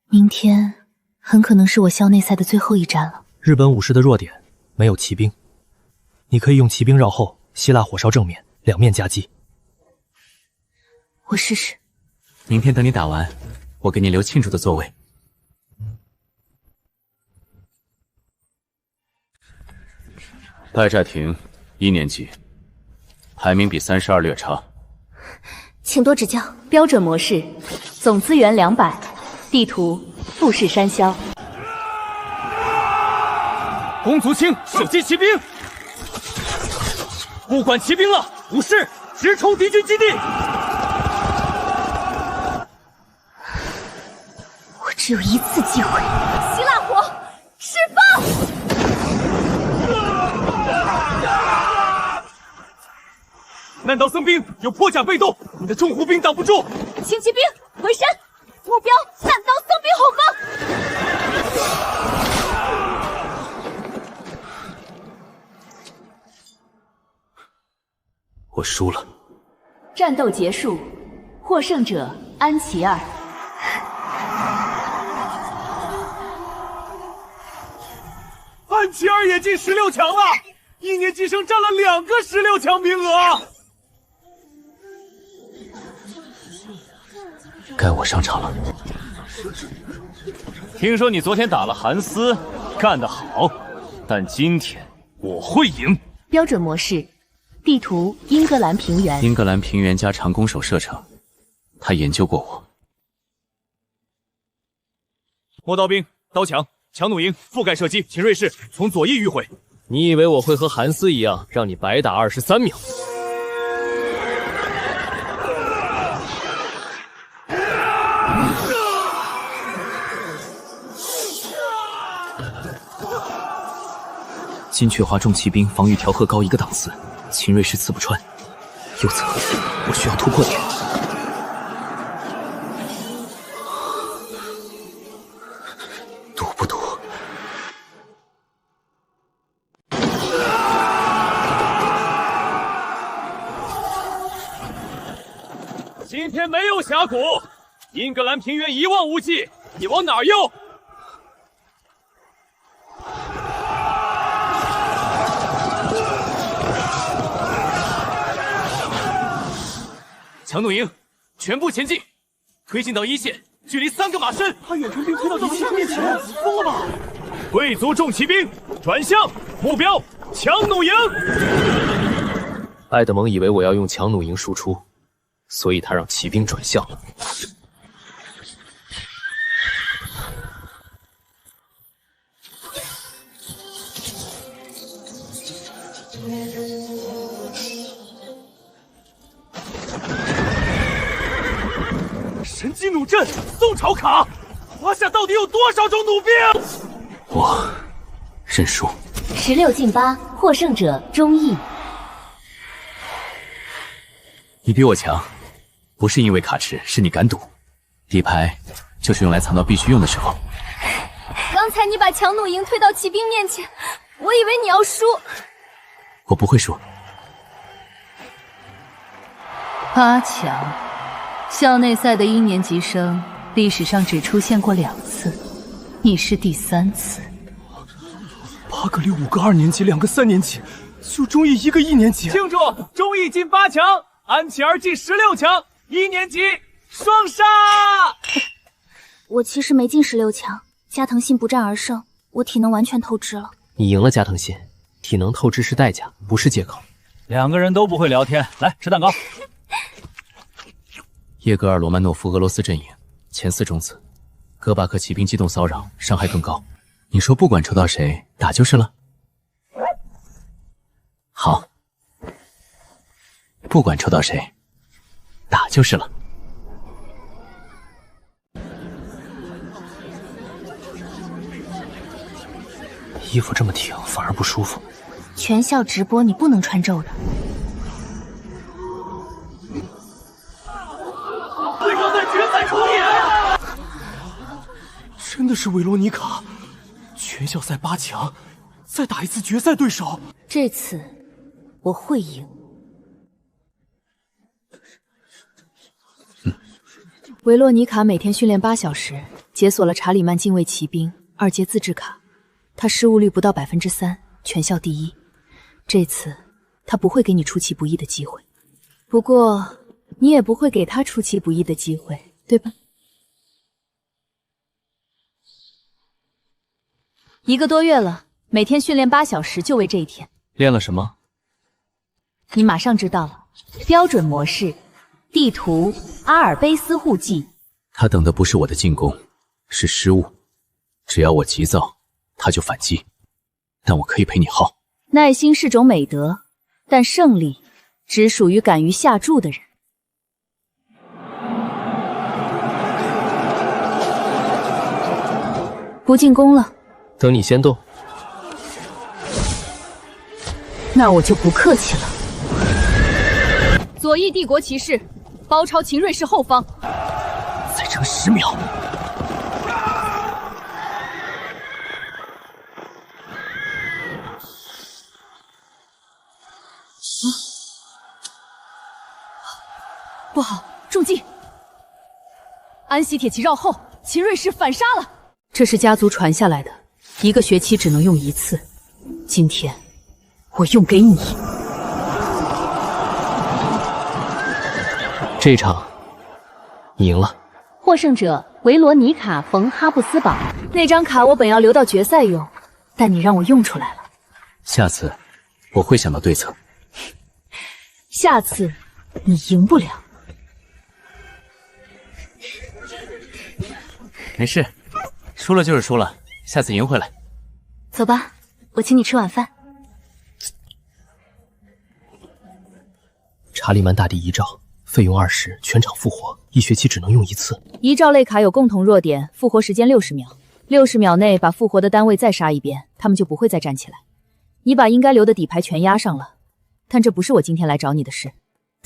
明天很可能是我校内赛的最后一战了。日本武士的弱点没有骑兵，你可以用骑兵绕后，希腊火烧正面，两面夹击。我试试。明天等你打完，我给你留庆祝的座位。戴寨廷1年级，排名比32略差，请多指教。标准模式，总资源200，地图富士山魈。公族卿射击骑兵，不管骑兵了，武士直冲敌军基地。我只有一次机会。希腊火，释放！难道僧兵有破甲被动？你的重护兵挡不住。轻骑兵回身，目标难道僧兵后方？我输了。战斗结束，获胜者安琪儿。安琪儿也进16强了，1年级生占了2个16强名额。该我上场了。听说你昨天打了韩斯，干得好，但今天我会赢。标准模式，地图英格兰平原。英格兰平原加长弓手射程，他研究过我。磨刀兵、刀墙、强弩营覆盖射击，秦瑞士从左翼迂回。你以为我会和韩斯一样，让你白打23秒？金雀花重骑兵防御调和高1个档次，秦瑞士刺不穿。右侧，我需要突破点。堵不堵？今天没有峡谷，英格兰平原一望无际，你往哪儿用？强弩营，全部前进，推进到1线，距离3个马身。他远程兵推到敌军面前，疯了吗？贵族重骑兵转向，目标强弩营。艾德蒙以为我要用强弩营输出，所以他让骑兵转向了。神机弩阵，宋朝卡，华夏到底有多少种弩兵？我认输。 16进8，获胜者钟毅。你比我强，不是因为卡池，是你敢赌。底牌就是用来藏到必须用的时候。刚才你把强弩营推到骑兵面前，我以为你要输。我不会输。8强，校内赛的1年级生历史上只出现过2次，你是第3次。8个里5个2年级，2个3年级，就中艺1个1年级。庆祝中艺进8强，安琪儿进16强，1年级双杀。我其实没进16强，加藤信不战而胜，我体能完全透支了。你赢了加藤信，体能透支是代价，不是借口。2个人都不会聊天，来吃蛋糕。叶格尔罗曼诺夫俄罗斯阵营前4种子，哥巴克骑兵机动骚扰，伤害更高。你说不管抽到谁打就是了。好，不管抽到谁打就是了。衣服这么挺反而不舒服。全校直播你不能穿皱的。最后在决赛重演，真的是维罗妮卡。全校赛8强，再打一次决赛对手。这次我会赢。维洛妮卡每天训练8小时，解锁了查理曼禁卫骑兵2阶自制卡，她失误率不到3%，全校第1。这次她不会给你出其不意的机会，不过你也不会给她出其不意的机会，对吧？1个多月了，每天训练8小时，就为这一天。练了什么？你马上知道了。标准模式，地图阿尔卑斯护技。他等的不是我的进攻，是失误。只要我急躁，他就反击。但我可以陪你耗。耐心是种美德，但胜利只属于敢于下注的人。不进攻了。等你先动，那我就不客气了。左翼帝国骑士包抄秦瑞士后方，再撑10秒。不好，中计！安息铁骑绕后，秦瑞士反杀了。这是家族传下来的，1个学期只能用1次。今天我用给你。这一场你赢了。获胜者维罗妮卡·冯哈布斯堡。那张卡我本要留到决赛用，但你让我用出来了。下次我会想到对策。下次你赢不了。没事，输了就是输了，下次赢回来。走吧，我请你吃晚饭。查理曼大帝遗诏，费用20，全场复活，1学期只能用1次。遗诏类卡有共同弱点，复活时间60秒，60秒内把复活的单位再杀一遍，他们就不会再站起来。你把应该留的底牌全压上了，但这不是我今天来找你的事。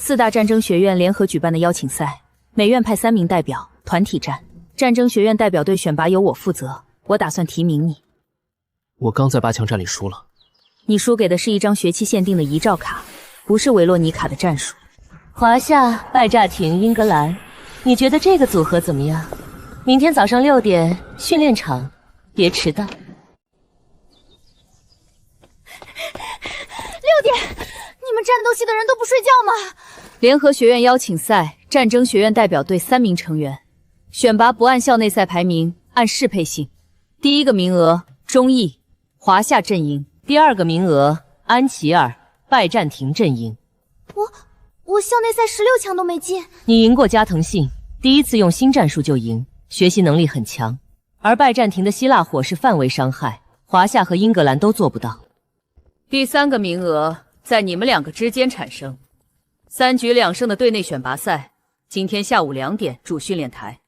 4大战争学院联合举办的邀请赛，每院派3名代表，团体战。战争学院代表队选拔由我负责，我打算提名你。我刚在8强战里输了。你输给的是一张学期限定的遗诏卡，不是维洛妮卡的战术。华夏、拜占庭、英格兰，你觉得这个组合怎么样？明天早上6点训练场，别迟到。6点，你们战斗系的人都不睡觉吗？联合学院邀请赛，战争学院代表队3名成员，选拔不按校内赛排名，按适配性。第1个名额中艺、华夏阵营，第2个名额安琪儿、拜占庭阵营。我校内赛16强都没进。你赢过加藤信，第1次用新战术就赢，学习能力很强。而拜占庭的希腊火是范围伤害，华夏和英格兰都做不到。第3个名额在你们2个之间产生，3局2胜的队内选拔赛，今天下午2点主训练台。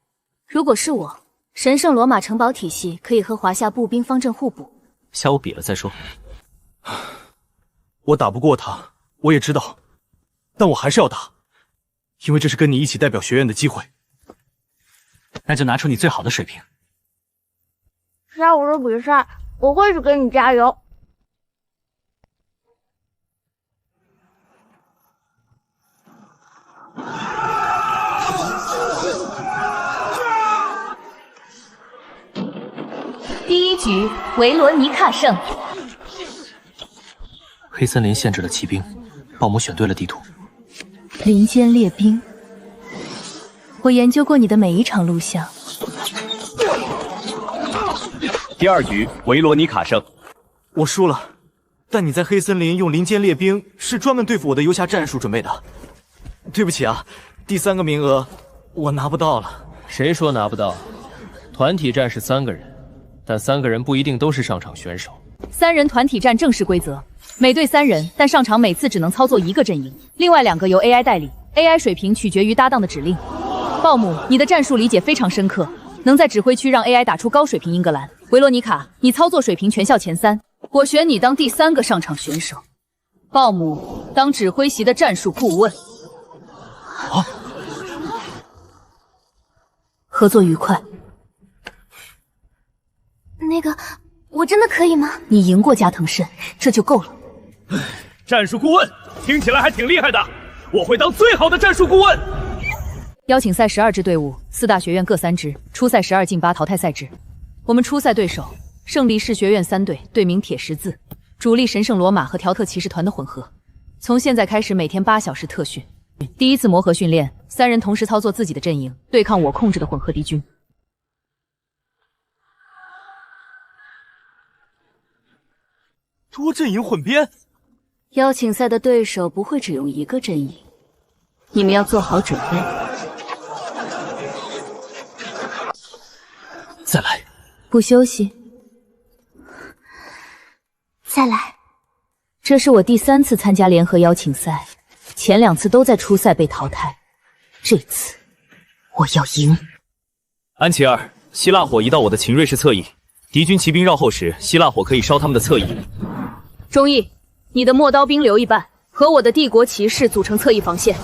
如果是我，神圣罗马城堡体系可以和华夏步兵方阵互补。下午比了再说。我打不过他，我也知道，但我还是要打，因为这是跟你一起代表学院的机会。那就拿出你最好的水平。下午的比赛，我会去给你加油。第一局，维罗妮卡胜。黑森林限制了骑兵，鲍姆选对了地图。林间列兵，我研究过你的每一场录像。第二局，维罗妮卡胜。我输了，但你在黑森林用林间列兵是专门对付我的游侠战术准备的。对不起啊，第3个名额我拿不到了。谁说拿不到？团体战是3个人，但3个人不一定都是上场选手。3人团体战正式规则，每队3人，但上场每次只能操作1个阵营，另外2个由 AI 代理。AI 水平取决于搭档的指令。鲍姆，你的战术理解非常深刻，能在指挥区让 AI 打出高水平英格兰。维罗妮卡，你操作水平全校前3，我选你当第3个上场选手。鲍姆当指挥席的战术顾问。合作愉快。那个，我真的可以吗？你赢过加藤慎，这就够了。战术顾问听起来还挺厉害的，我会当最好的战术顾问。邀请赛12支队伍，4大学院各3支，初赛12进8淘汰赛制。我们初赛对手圣离士学院3队，队名铁十字，主力神圣罗马和条特骑士团的混合。从现在开始，每天8小时特训。第一次磨合训练，3人同时操作自己的阵营，对抗我控制的混合敌军。多阵营混编。邀请赛的对手不会只用1个阵营，你们要做好准备。再来。不休息。再来。这是我第3次参加联合邀请赛，前2次都在初赛被淘汰，这次我要赢。安琪儿，希腊火移到我的秦瑞士侧翼，敌军骑兵绕后时，希腊火可以烧他们的侧翼。中义，你的陌刀兵留一半，和我的帝国骑士组成侧翼防线。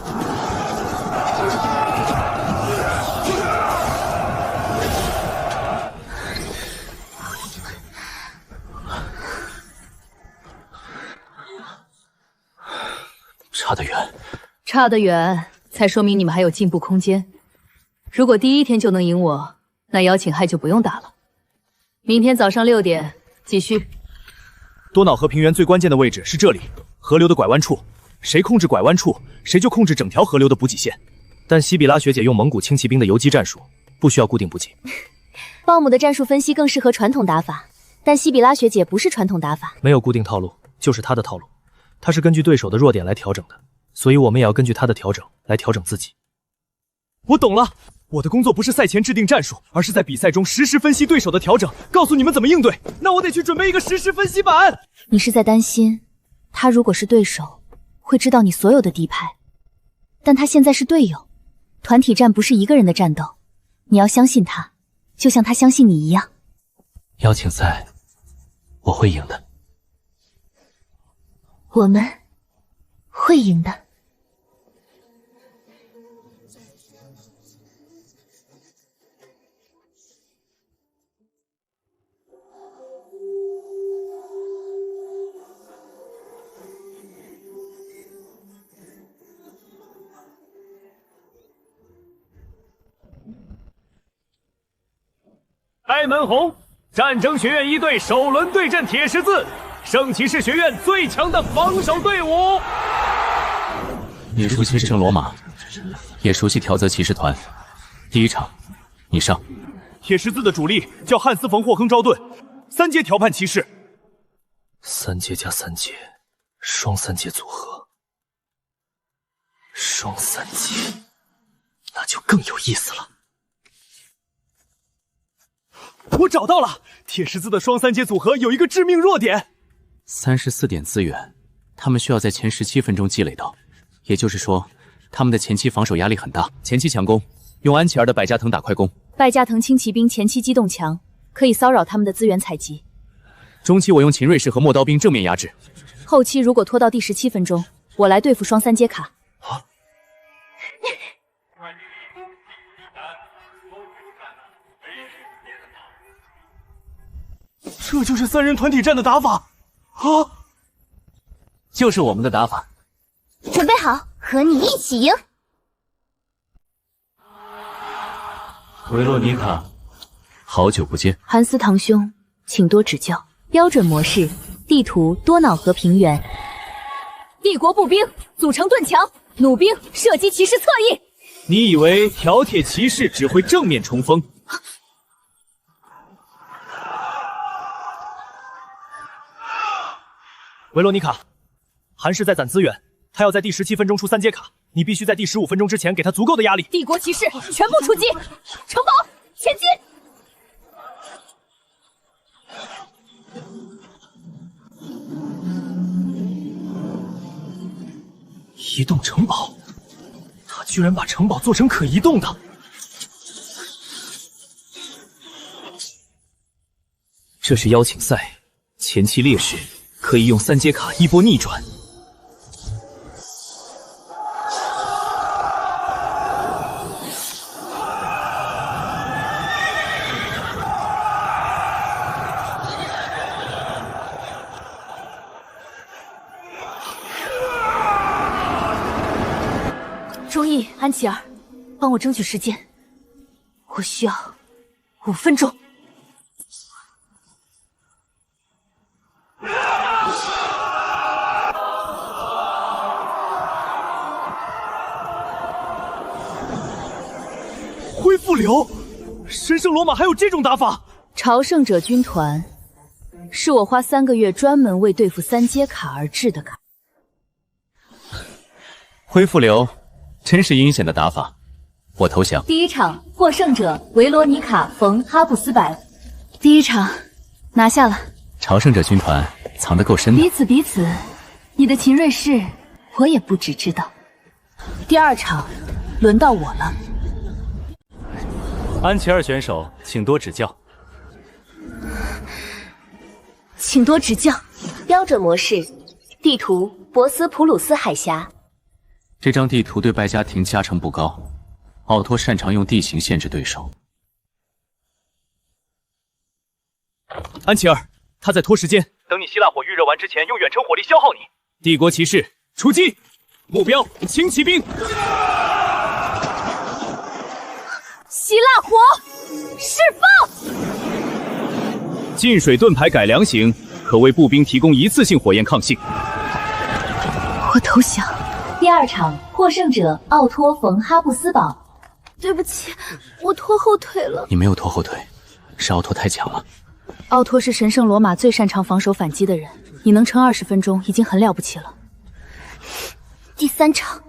差得远，差得远，才说明你们还有进步空间。如果第1天就能赢我，那邀请赛就不用打了。明天早上6点继续。多瑙河平原最关键的位置是这里，河流的拐弯处，谁控制拐弯处，谁就控制整条河流的补给线。但西比拉学姐用蒙古轻骑兵的游击战术，不需要固定补给。鲍姆的战术分析更适合传统打法，但西比拉学姐不是传统打法，没有固定套路，就是她的套路。她是根据对手的弱点来调整的，所以我们也要根据她的调整来调整自己。我懂了，我的工作不是赛前制定战术，而是在比赛中实时分析对手的调整，告诉你们怎么应对。那我得去准备一个实时分析板。你是在担心他如果是对手，会知道你所有的底牌，但他现在是队友，团体战不是1个人的战斗，你要相信他，就像他相信你一样。邀请赛，我会赢的。我们会赢的。开门红，战争学院1队首轮对阵铁十字，圣骑士学院最强的防守队伍。你熟悉圣罗马，也熟悉条泽骑士团。第1场，你上。铁十字的主力叫汉斯·冯·霍亨昭顿，3阶调判骑士。3阶加3阶，双3阶组合，双3阶，那就更有意思了。我找到了，铁十字的双3阶组合有一个致命弱点，34点资源，他们需要在前17分钟积累到，也就是说，他们的前期防守压力很大。前期强攻，用安琪儿的百加藤打快攻。拜加藤轻骑兵前期机动强，可以骚扰他们的资源采集。中期我用秦瑞士和陌刀兵正面压制。后期如果拖到第17分钟，我来对付双3阶卡。这就是3人团体战的打法啊！就是我们的打法。准备好，和你一起赢。维洛妮卡，好久不见。韩斯堂兄，请多指教。标准模式，地图多瑙河平原。帝国步兵组成盾墙，弩兵射击骑士侧翼。你以为挑铁骑士只会正面冲锋？维罗妮卡，韩氏在攒资源，他要在第17分钟出3阶卡，你必须在第15分钟之前给他足够的压力。帝国骑士全部出击，城堡前进！移动城堡，他居然把城堡做成可移动的。这是邀请赛，前期劣势可以用3阶卡一波逆转。钟毅、安琪儿，帮我争取时间，我需要5分钟。恢复流，神圣罗马还有这种打法？朝圣者军团是我花3个月专门为对付3阶卡而制的卡。恢复流，真是阴险的打法。我投降。第一场获胜者维罗妮卡·冯·哈布斯堡。第一场拿下了。朝圣者军团藏得够深的。彼此，你的秦瑞士我也不只知道。第2场轮到我了。安琪儿选手，请多指教。请多指教。标准模式，地图博斯普鲁斯海峡。这张地图对败家庭加成不高，奥托擅长用地形限制对手。安琪儿，他在拖时间，等你希腊火预热完之前，用远程火力消耗你。帝国骑士出击，目标轻骑兵。希腊火释放！近水盾牌改良型，可为步兵提供一次性火焰抗性。我投降。第2场获胜者奥托·冯·哈布斯堡。对不起，我拖后腿了。你没有拖后腿，是奥托太强了。奥托是神圣罗马最擅长防守反击的人，你能撑20分钟已经很了不起了。第3场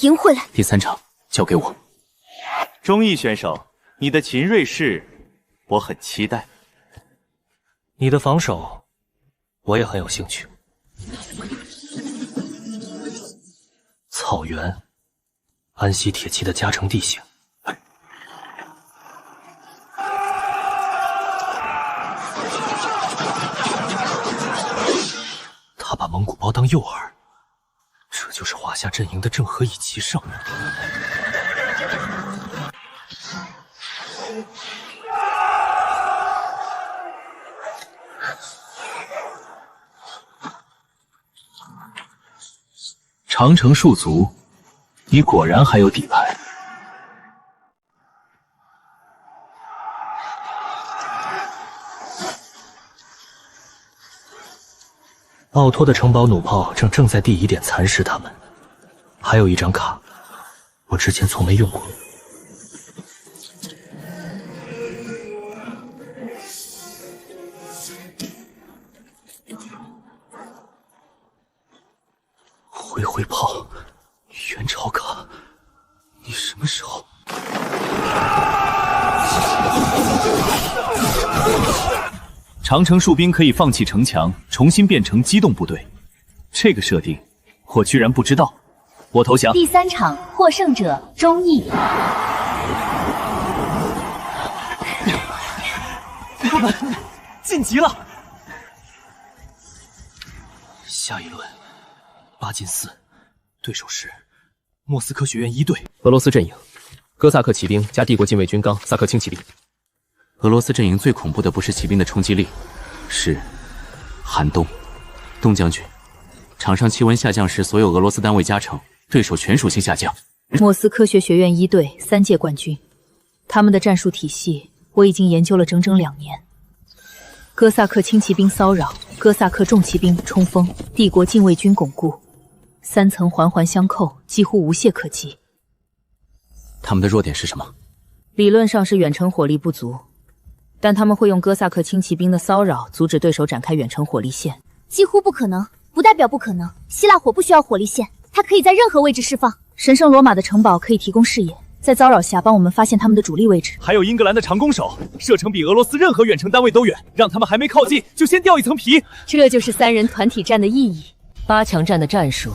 赢回来。第3场交给我。钟毅选手，你的秦瑞士我很期待。你的防守我也很有兴趣。草原，安息铁骑的加成地形。他把蒙古包当诱饵，这就是华夏阵营的正合以奇胜。长城戍卒，你果然还有底牌。奥托的城堡弩炮正在第1点蚕食他们。还有一张卡，我之前从没用过。回炮，元朝卡，你什么时候？长城戍兵可以放弃城墙，重新变成机动部队。这个设定，我居然不知道。我投降。第3场获胜者钟毅。他们晋级了。下一轮，8进4。对手是莫斯科学院1队。俄罗斯阵营，哥萨克骑兵加帝国禁卫军钢萨克轻骑兵。俄罗斯阵营最恐怖的不是骑兵的冲击力，是寒冬。冬将军，场上气温下降时，所有俄罗斯单位加成，对手全属性下降。莫斯科学学院1队3届冠军，他们的战术体系我已经研究了整整2年。哥萨克轻骑兵骚扰，哥萨克重骑兵冲锋，帝国禁卫军巩固，3层环环相扣，几乎无懈可击。他们的弱点是什么？理论上是远程火力不足，但他们会用哥萨克轻骑兵的骚扰阻止对手展开远程火力线。几乎不可能，不代表不可能。希腊火不需要火力线，它可以在任何位置释放。神圣罗马的城堡可以提供视野，在骚扰下帮我们发现他们的主力位置。还有英格兰的长弓手，射程比俄罗斯任何远程单位都远，让他们还没靠近就先掉一层皮。这就是3人团体战的意义。8强战的战术，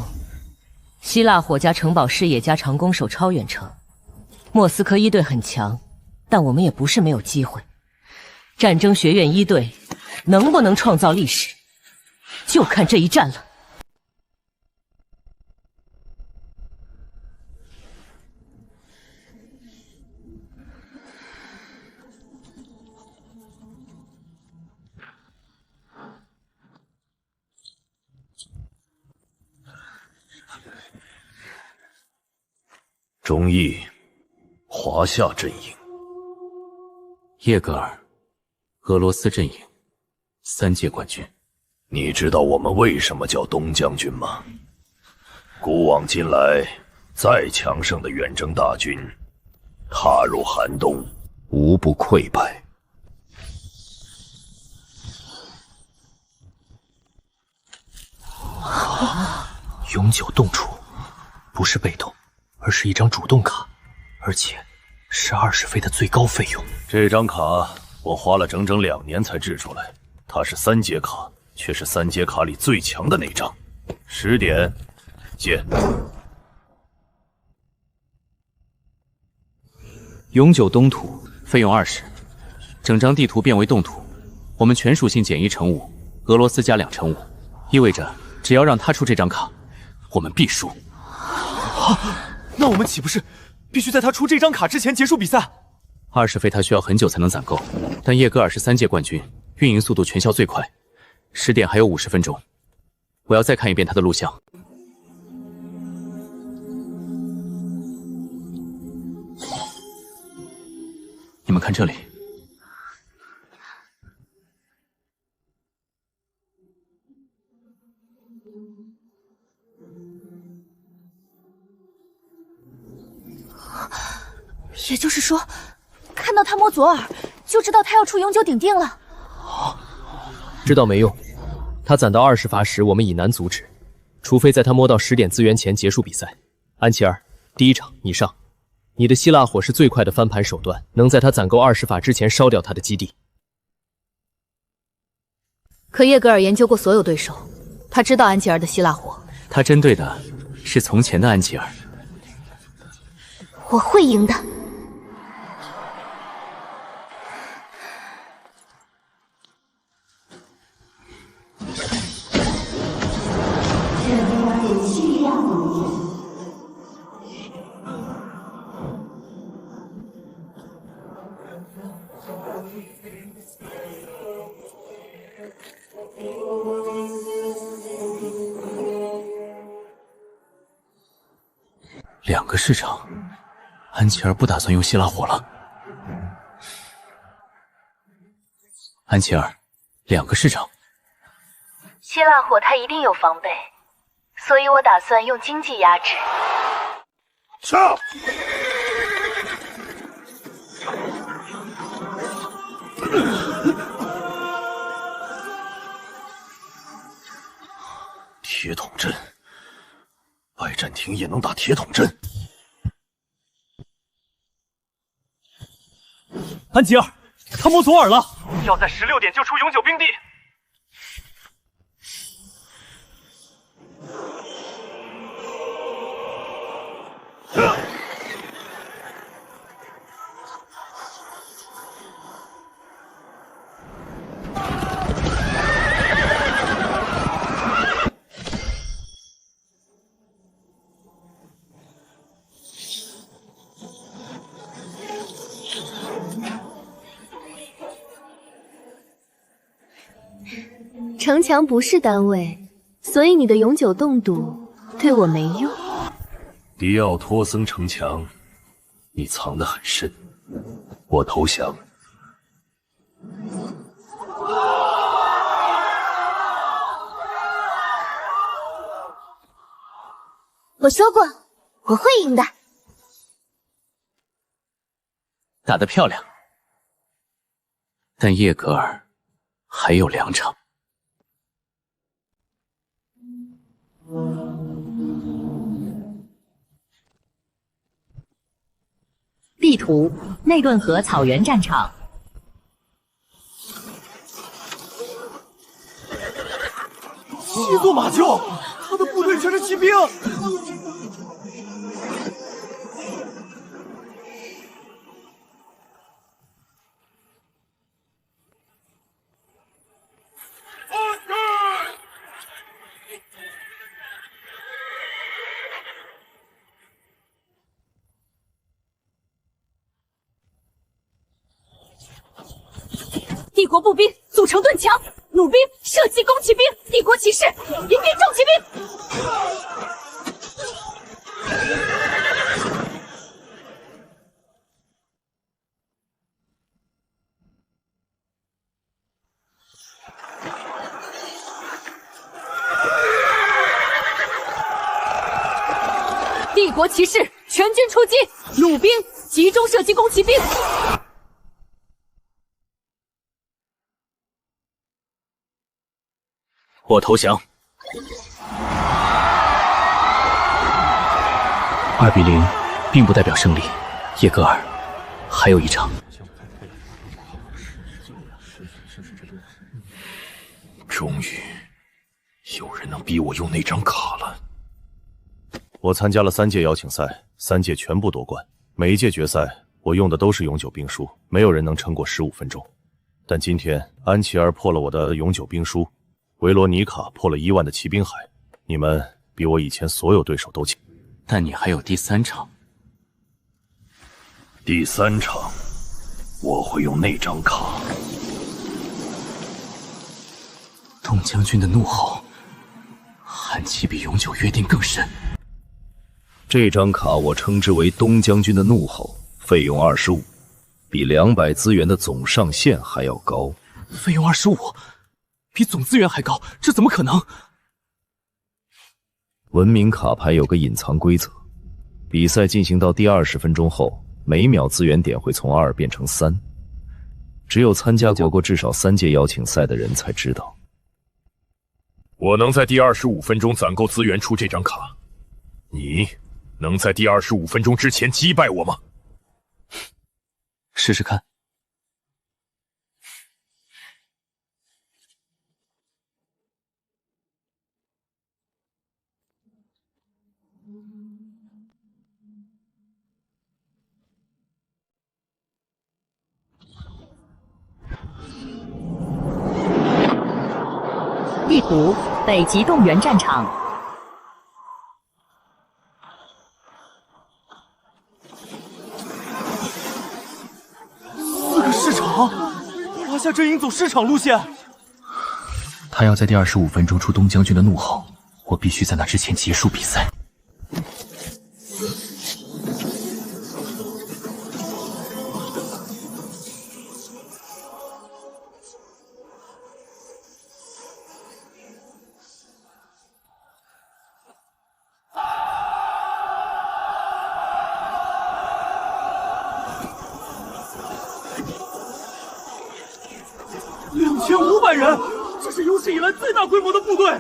希腊火加城堡视野加长弓手超远程。莫斯科1队很强，但我们也不是没有机会。战争学院1队能不能创造历史，就看这一战了。忠义，华夏阵营。叶格尔，俄罗斯阵营，3届冠军。你知道我们为什么叫东将军吗？古往今来，再强盛的远征大军，踏入寒冬，无不溃败。永久冻储，不是被动，而是一张主动卡，而且是20费的最高费用。这张卡我花了整整2年才制出来，它是3节卡，却是3节卡里最强的那张。10点，见。永久东土，费用20，整张地图变为冻土，我们全属性减1乘5，俄罗斯加2乘5，意味着只要让他出这张卡，我们必输。那我们岂不是必须在他出这张卡之前结束比赛？20费他需要很久才能攒够，但叶戈尔是3届冠军，运营速度全校最快。10点还有50分钟，我要再看一遍他的录像。你们看这里。也就是说，看到他摸左耳，就知道他要出永久顶定了。知道没用，他攒到20罚时，我们已难阻止，除非在他摸到10点资源前结束比赛。安琪儿，第1场你上，你的希腊火是最快的翻盘手段，能在他攒够20法之前烧掉他的基地。可叶格尔研究过所有对手，他知道安吉尔的希腊火。他针对的是从前的安吉尔。我会赢的。2个市场，安琪儿不打算用希腊火了。安琪儿，2个市场。希腊火它一定有防备，所以我打算用经济压制。上！铁桶阵，拜占庭也能打铁桶阵。安吉尔，他摸左耳了，要在16点就出永久冰地。城墙不是单位，所以你的永久冻毒对我没用。迪奥托森城墙，你藏得很深，我投降。我说过，我会赢的。打得漂亮，但叶格尔还有2场。地图：内顿河草原战场。七座马厩，他的部队全是骑兵。帝国步兵组成盾墙，弩兵射击弓骑兵，帝国骑士迎兵重骑兵。帝国骑士全军出击，弩兵集中射击弓骑兵。我投降。2-0，并不代表胜利。叶格尔，还有1场。终于，有人能逼我用那张卡了。我参加了3届邀请赛，3届全部夺冠。每一届决赛，我用的都是永久兵书，没有人能撑过15分钟。但今天，安琪儿破了我的永久兵书。维罗妮卡破了1万的骑兵海，你们比我以前所有对手都强。但你还有第3场。第3场，我会用那张卡。东将军的怒吼，寒气比永久约定更深。这张卡我称之为东将军的怒吼，费用25，比200资源的总上限还要高。费用25。比总资源还高，这怎么可能？文明卡牌有个隐藏规则，比赛进行到第20分钟后，每秒资源点会从2变成3，只有参加过至少3届邀请赛的人才知道。我能在第25分钟攒够资源出这张卡，你能在第25分钟之前击败我吗？试试看。地图：北极动员战场。4个市场，华夏阵营走市场路线。他要在第25分钟出东将军的怒吼，我必须在那之前结束比赛。2500人，这是有史以来最大规模的部队。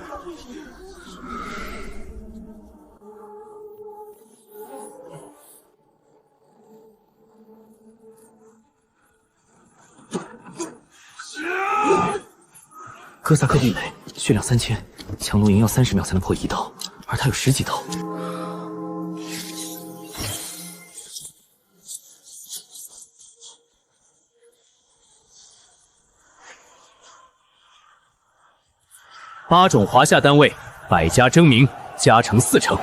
哥萨克壁垒血量3000，强弩营要30秒才能破1刀，而他有10几刀。8种华夏单位，100家争鸣，加成4成。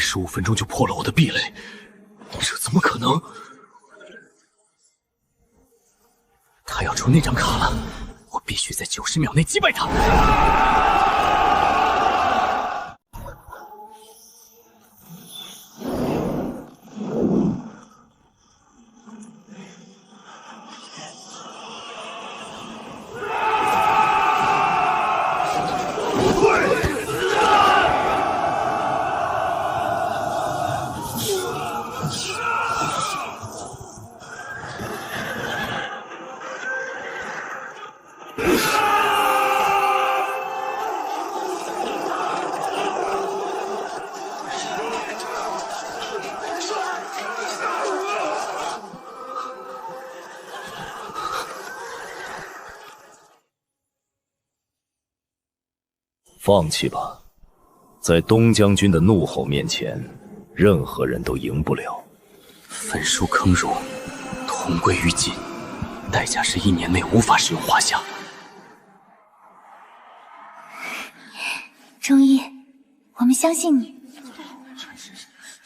15分钟就破了我的壁垒，这怎么可能？他要出那张卡了，我必须在90秒内击败他。放弃吧，在东将军的怒吼面前，任何人都赢不了。焚书坑儒，同归于尽，代价是1年内无法使用华夏。钟一，我们相信你。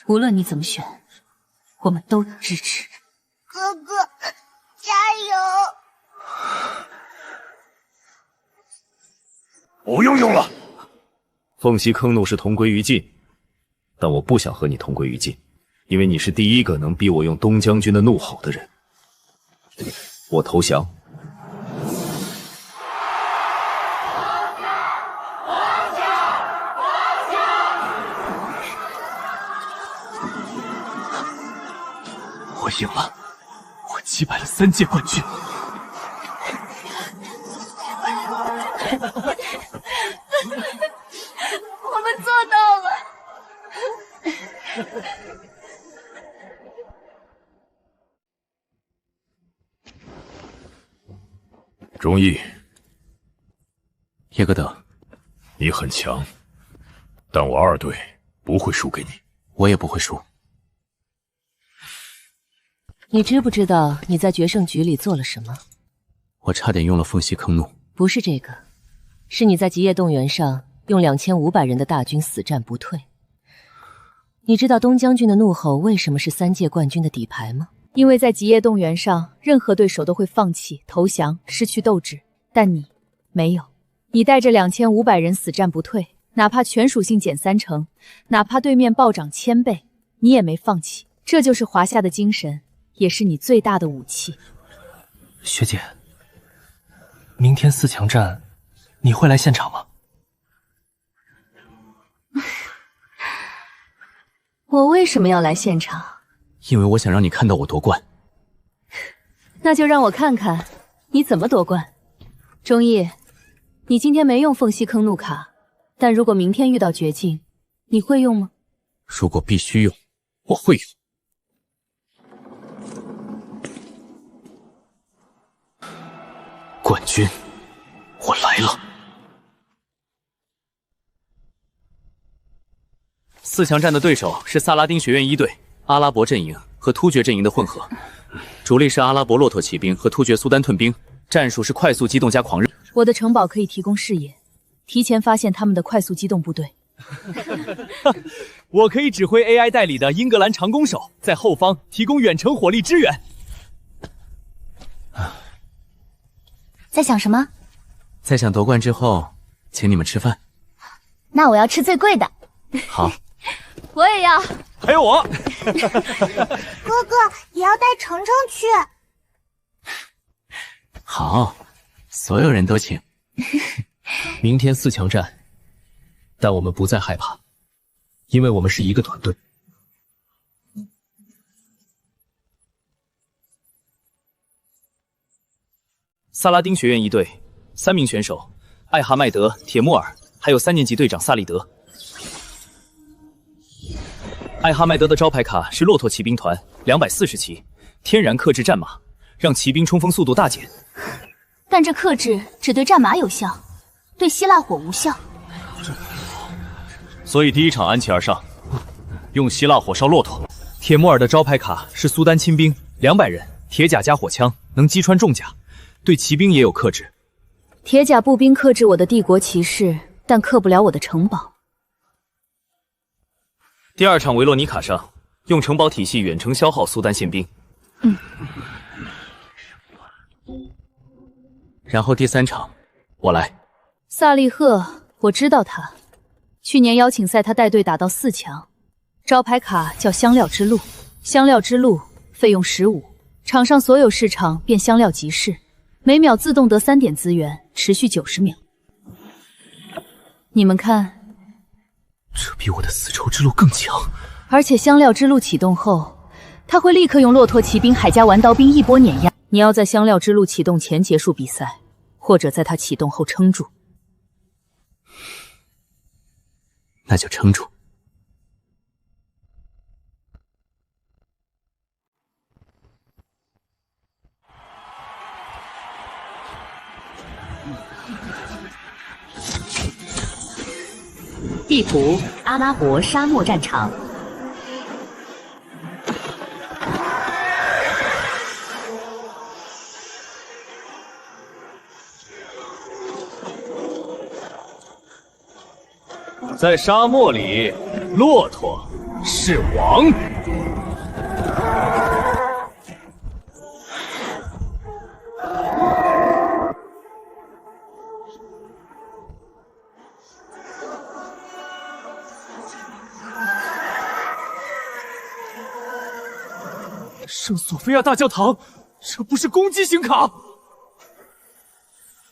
无论你怎么选，我们都支持。哥哥，加油！不用了。凤栖坑怒是同归于尽，但我不想和你同归于尽，因为你是第一个能逼我用东将军的怒吼的人。我投降。我赢了，我击败了3届冠军。我们做到了。钟毅，叶哥德，你很强，但我2队不会输给你。我也不会输。你知不知道你在决胜局里做了什么？我差点用了凤栖坑怒。不是这个，是你在极夜动员上用2500人的大军死战不退。你知道东将军的怒吼为什么是3届冠军的底牌吗？因为在极夜动员上，任何对手都会放弃、投降、失去斗志，但你没有。你带着2500人死战不退，哪怕全属性减3成，哪怕对面暴涨1000倍，你也没放弃。这就是华夏的精神，也是你最大的武器。学姐，明天4强战，你会来现场吗？我为什么要来现场？因为我想让你看到我夺冠。那就让我看看你怎么夺冠。钟毅，你今天没用凤栖坑怒卡，但如果明天遇到绝境，你会用吗？如果必须用，我会用。冠军，我来了。4强战的对手是萨拉丁学院1队、阿拉伯阵营和突厥阵营的混合，主力是阿拉伯骆驼骑兵和突厥苏丹盾兵，战术是快速机动加狂热。我的城堡可以提供视野，提前发现他们的快速机动部队。我可以指挥 AI 代理的英格兰长弓手在后方提供远程火力支援。在想什么？在想夺冠之后请你们吃饭。那我要吃最贵的。好。我也要。还有我。哥哥也要带程程去。好，所有人都请。明天4强战，但我们不再害怕，因为我们是一个团队。萨拉丁学院1队3名选手：艾哈迈德、铁木尔，还有3年级队长萨利德。艾哈迈德的招牌卡是骆驼骑兵团240骑，天然克制战马，让骑兵冲锋速度大减。但这克制只对战马有效，对希腊火无效。所以第1场安琪而上，用希腊火烧骆驼。铁木尔的招牌卡是苏丹亲兵200人，铁甲加火枪，能击穿重甲，对骑兵也有克制。铁甲步兵克制我的帝国骑士，但克不了我的城堡。第2场维洛尼卡上，用城堡体系远程消耗苏丹宪兵。然后第3场，我来。萨利赫，我知道他。去年邀请赛他带队打到4强，招牌卡叫香料之路。香料之路费用15，场上所有市场变香料集市，每秒自动得3点资源，持续90秒。你们看，这比我的丝绸之路更强。而且香料之路启动后，他会立刻用骆驼骑兵、海加玩刀兵一波碾压。你要在香料之路启动前结束比赛，或者在它启动后撑住。那就撑住。地图：阿拉伯沙漠战场。在沙漠里，骆驼是王。圣索菲亚大教堂，这不是攻击型卡。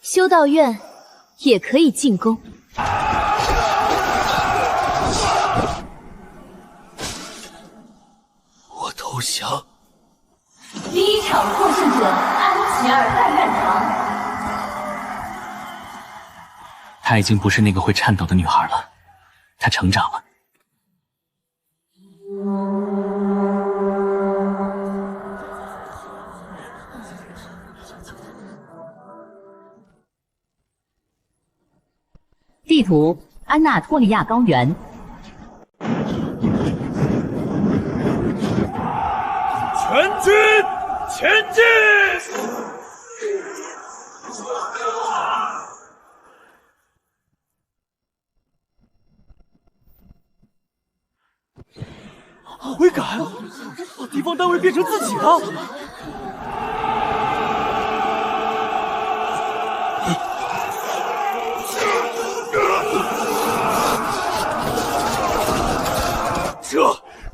修道院也可以进攻。我投降。第1场获胜者安琪尔大战堂。她已经不是那个会颤抖的女孩了，她成长了。地图：安纳托利亚高原。全军前进！悔改，把地方单位变成自己了。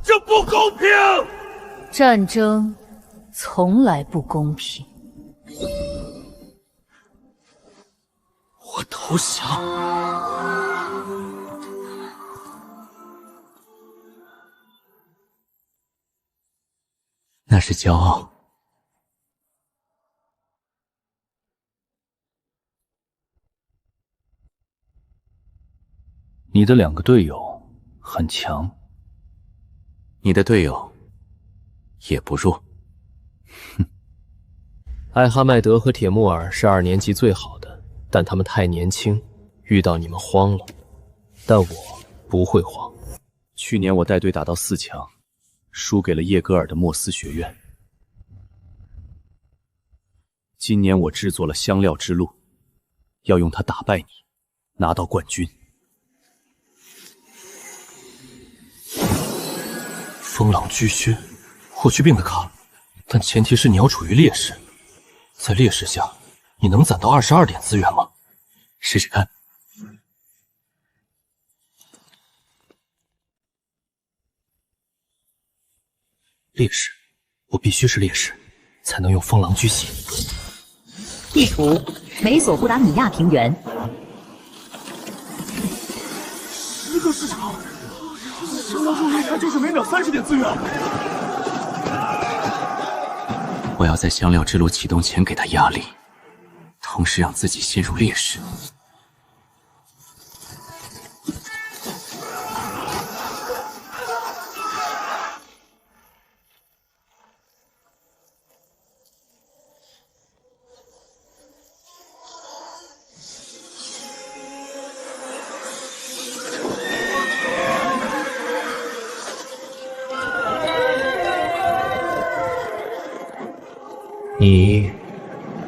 这不公平！战争从来不公平。我投降。那是骄傲。你的2个队友很强，你的队友也不弱。哼，艾哈迈德和铁木尔是2年级最好的，但他们太年轻，遇到你们慌了。但我不会慌。去年我带队打到4强，输给了叶戈尔的莫斯学院。今年我制作了香料之路，要用它打败你，拿到冠军。风朗巨靴，霍去病的卡，但前提是你要处于劣势。在劣势下，你能攒到22点资源吗？试试看。劣势，我必须是劣势，才能用风狼居血。地图：美索不达米亚平原。10个市场，香料之路一看就是每秒30点资源。我要在香料之路启动前给他压力，同时让自己陷入劣势。你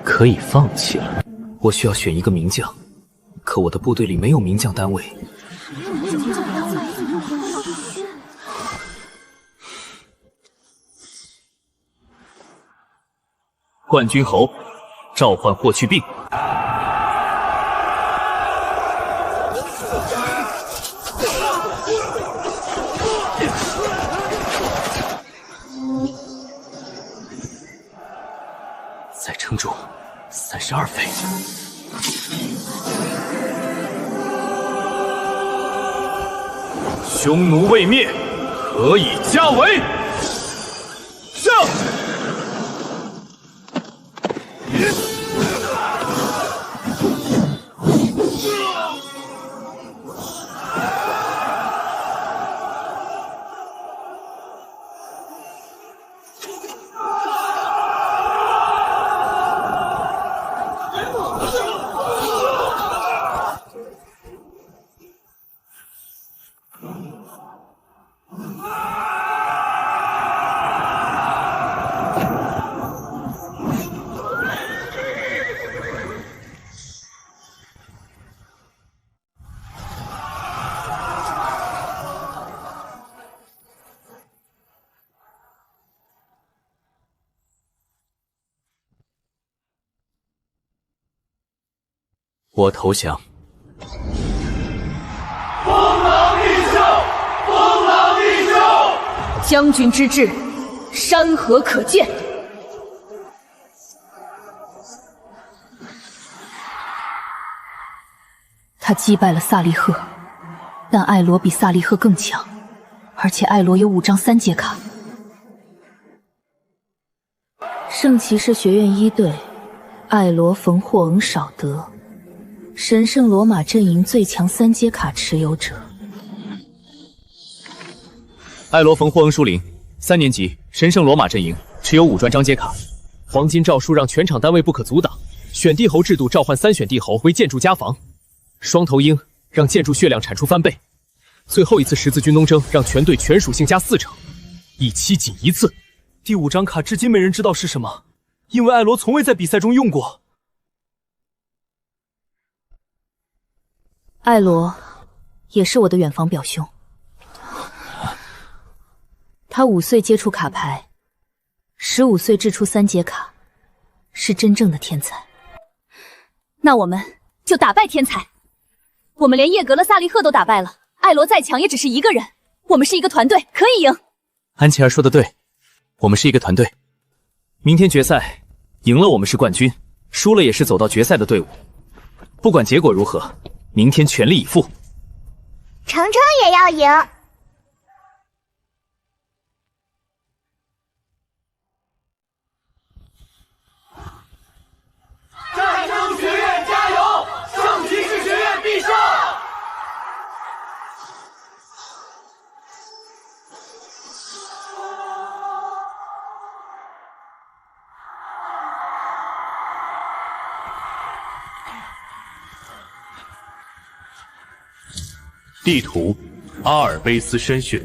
可以放弃了。我需要选一个名将，可我的部队里没有名将单位。冠军侯，召唤霍去病。再撑住，32费。匈奴未灭，何以家为？上！我投降。封狼立孝，封狼立孝。将军之志，山河可见。他击败了萨利赫，但艾罗比萨利赫更强，而且艾罗有5张3阶卡。圣骑士学院1队，艾罗冯霍恩少德。神圣罗马阵营最强3阶卡持有者，艾罗冯霍恩书灵，3年级，神圣罗马阵营，持有5专章阶卡。黄金诏书让全场单位不可阻挡，选帝侯制度召唤3选帝侯为建筑家防。双头鹰让建筑血量产出翻倍。最后一次十字军东征让全队全属性加4成，1期仅1次。第5张卡至今没人知道是什么，因为艾罗从未在比赛中用过。艾罗也是我的远房表兄，他5岁接触卡牌，15岁制出3阶卡，是真正的天才。那我们就打败天才，我们连叶格勒萨利赫都打败了，艾罗再强也只是一个人，我们是一个团队，可以赢。安琪儿说的对，我们是一个团队。明天决赛，赢了我们是冠军，输了也是走到决赛的队伍。不管结果如何，明天全力以赴。程程也要赢。战争学院加油！圣骑士学院必胜！地图：阿尔卑斯深穴。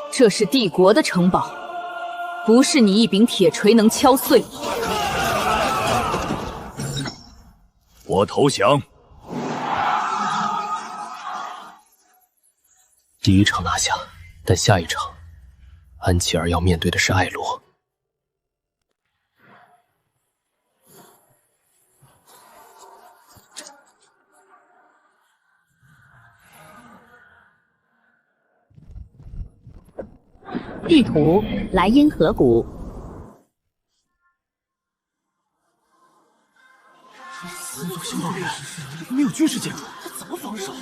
这是帝国的城堡，不是你一柄铁锤能敲碎。我投降。第1场拿下，但下一场，安琪儿要面对的是艾罗。地图：莱茵河谷。始祖修道院没有军事建筑，他怎么防守？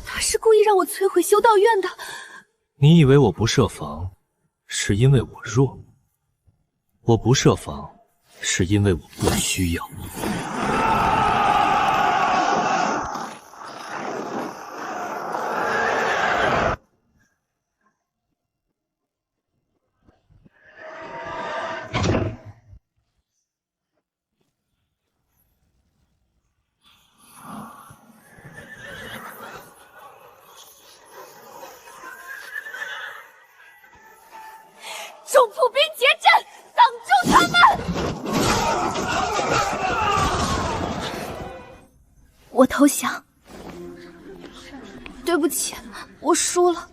他是故意让我摧毁修道院的。你以为我不设防，是因为我弱？我不设防，是因为我不需要。众步兵结阵，挡住他们！我投降。对不起，我输了。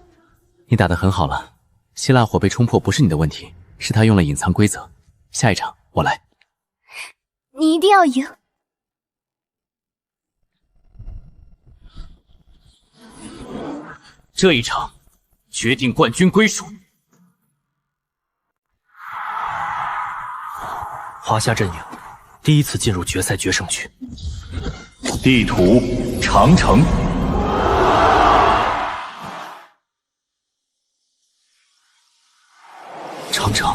你打得很好了，希腊火被冲破不是你的问题，是他用了隐藏规则。下一场我来。你一定要赢。这一场决定冠军归属。华夏阵营第一次进入决赛决胜区。地图长城。长城，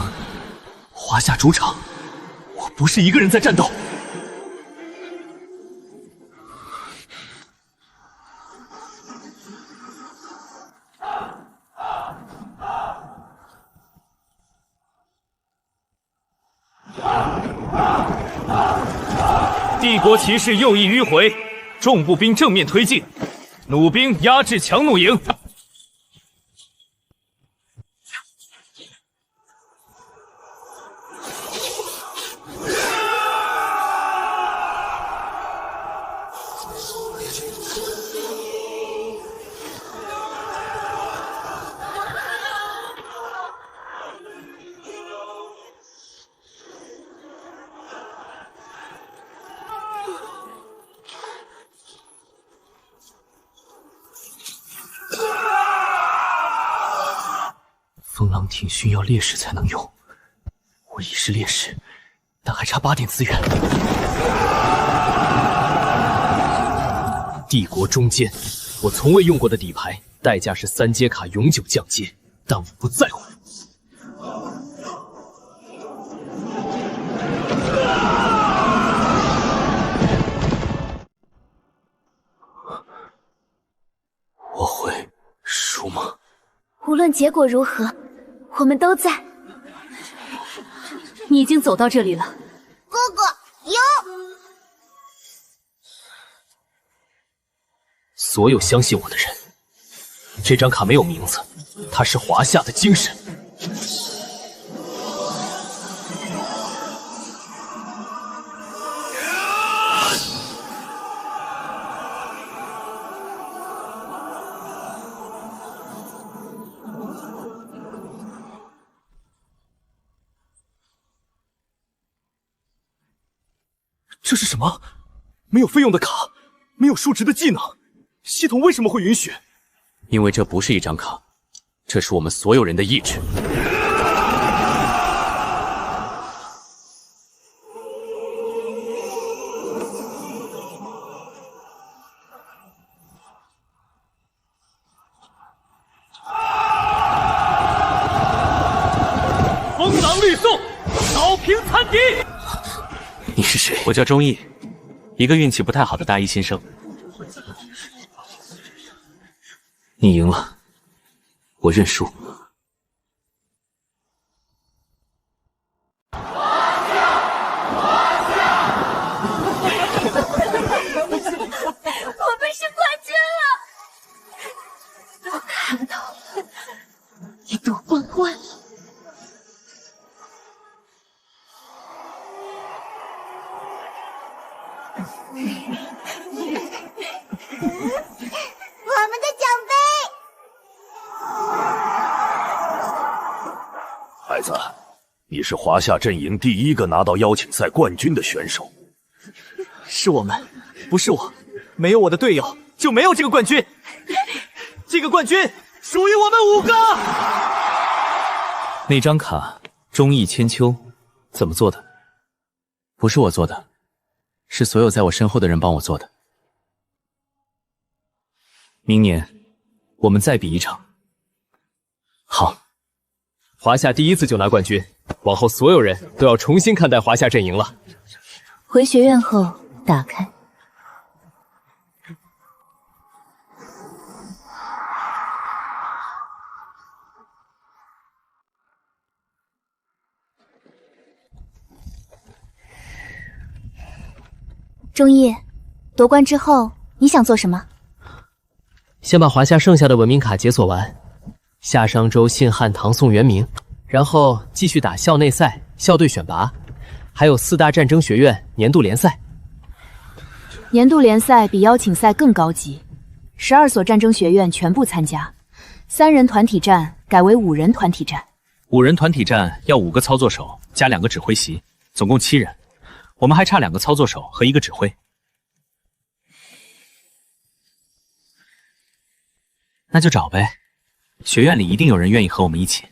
华夏主场，我不是一个人在战斗。帝国骑士右翼迂回，重步兵正面推进，弩兵压制强弩营。风狼挺需要烈士才能用，我已是烈士，但还差8点资源。帝国中间，我从未用过的底牌，代价是3阶卡永久降阶，但我不在乎。我会输吗？无论结果如何，我们都在。你已经走到这里了，哥哥赢！所有相信我的人，这张卡没有名字，它是华夏的精神。这是什么？没有费用的卡，没有数值的技能，系统为什么会允许？因为这不是一张卡，这是我们所有人的意志。风狼绿送，扫平残敌。你是谁？我叫钟毅，一个运气不太好的大一新生。你赢了，我认输。我们是冠军了！我看到了，你夺冠冠了。我们的奖杯！孩子，你是华夏阵营第一个拿到邀请赛冠军的选手。是我们，不是我。没有我的队友，就没有这个冠军。这个冠军属于我们5个。那张卡，忠义千秋，怎么做的？不是我做的，是所有在我身后的人帮我做的。明年，我们再比一场。好，华夏第一次就拿冠军，往后所有人都要重新看待华夏阵营了。回学院后，打开。忠义，夺冠之后你想做什么？先把华夏剩下的文明卡解锁完，夏商周、信汉、唐宋、元明，然后继续打校内赛、校队选拔，还有4大战争学院年度联赛。年度联赛比邀请赛更高级，12所战争学院全部参加，3人团体战改为5人团体战。5人团体战要5个操作手加2个指挥席，总共7人。我们还差2个操作手和1个指挥。那就找呗，学院里一定有人愿意和我们一起。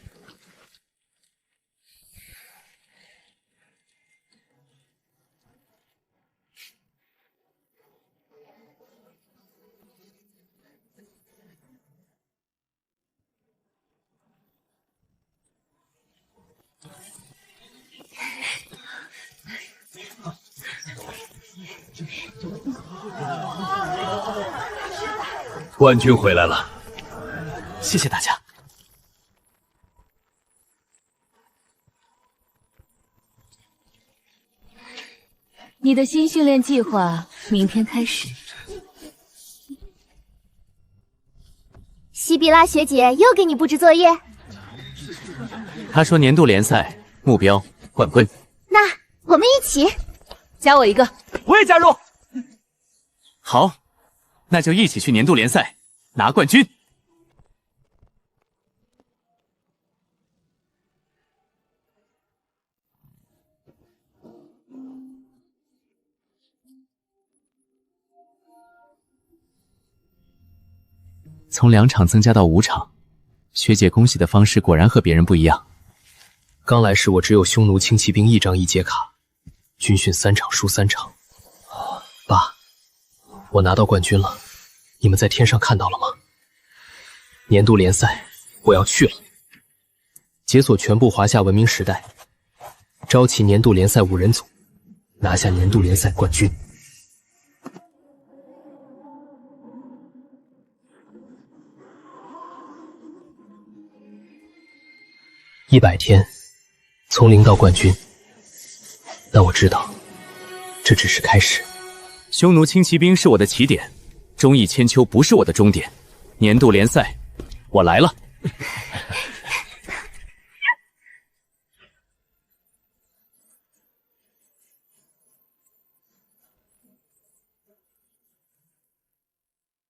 冠军回来了，谢谢大家。你的新训练计划明天开始。西比拉学姐又给你布置作业。他说年度联赛目标冠军。那我们一起，加我一个，我也加入。好，那就一起去年度联赛拿冠军。从2场增加到5场，学姐恭喜的方式果然和别人不一样。刚来时我只有匈奴轻骑兵1张1阶卡，军训3场输3场。爸，我拿到冠军了，你们在天上看到了吗？年度联赛我要去了，解锁全部华夏文明时代，召集年度联赛5人组，拿下年度联赛冠军。100天，从0到冠军。但我知道，这只是开始。匈奴轻骑兵是我的起点，忠义千秋不是我的终点。年度联赛，我来了。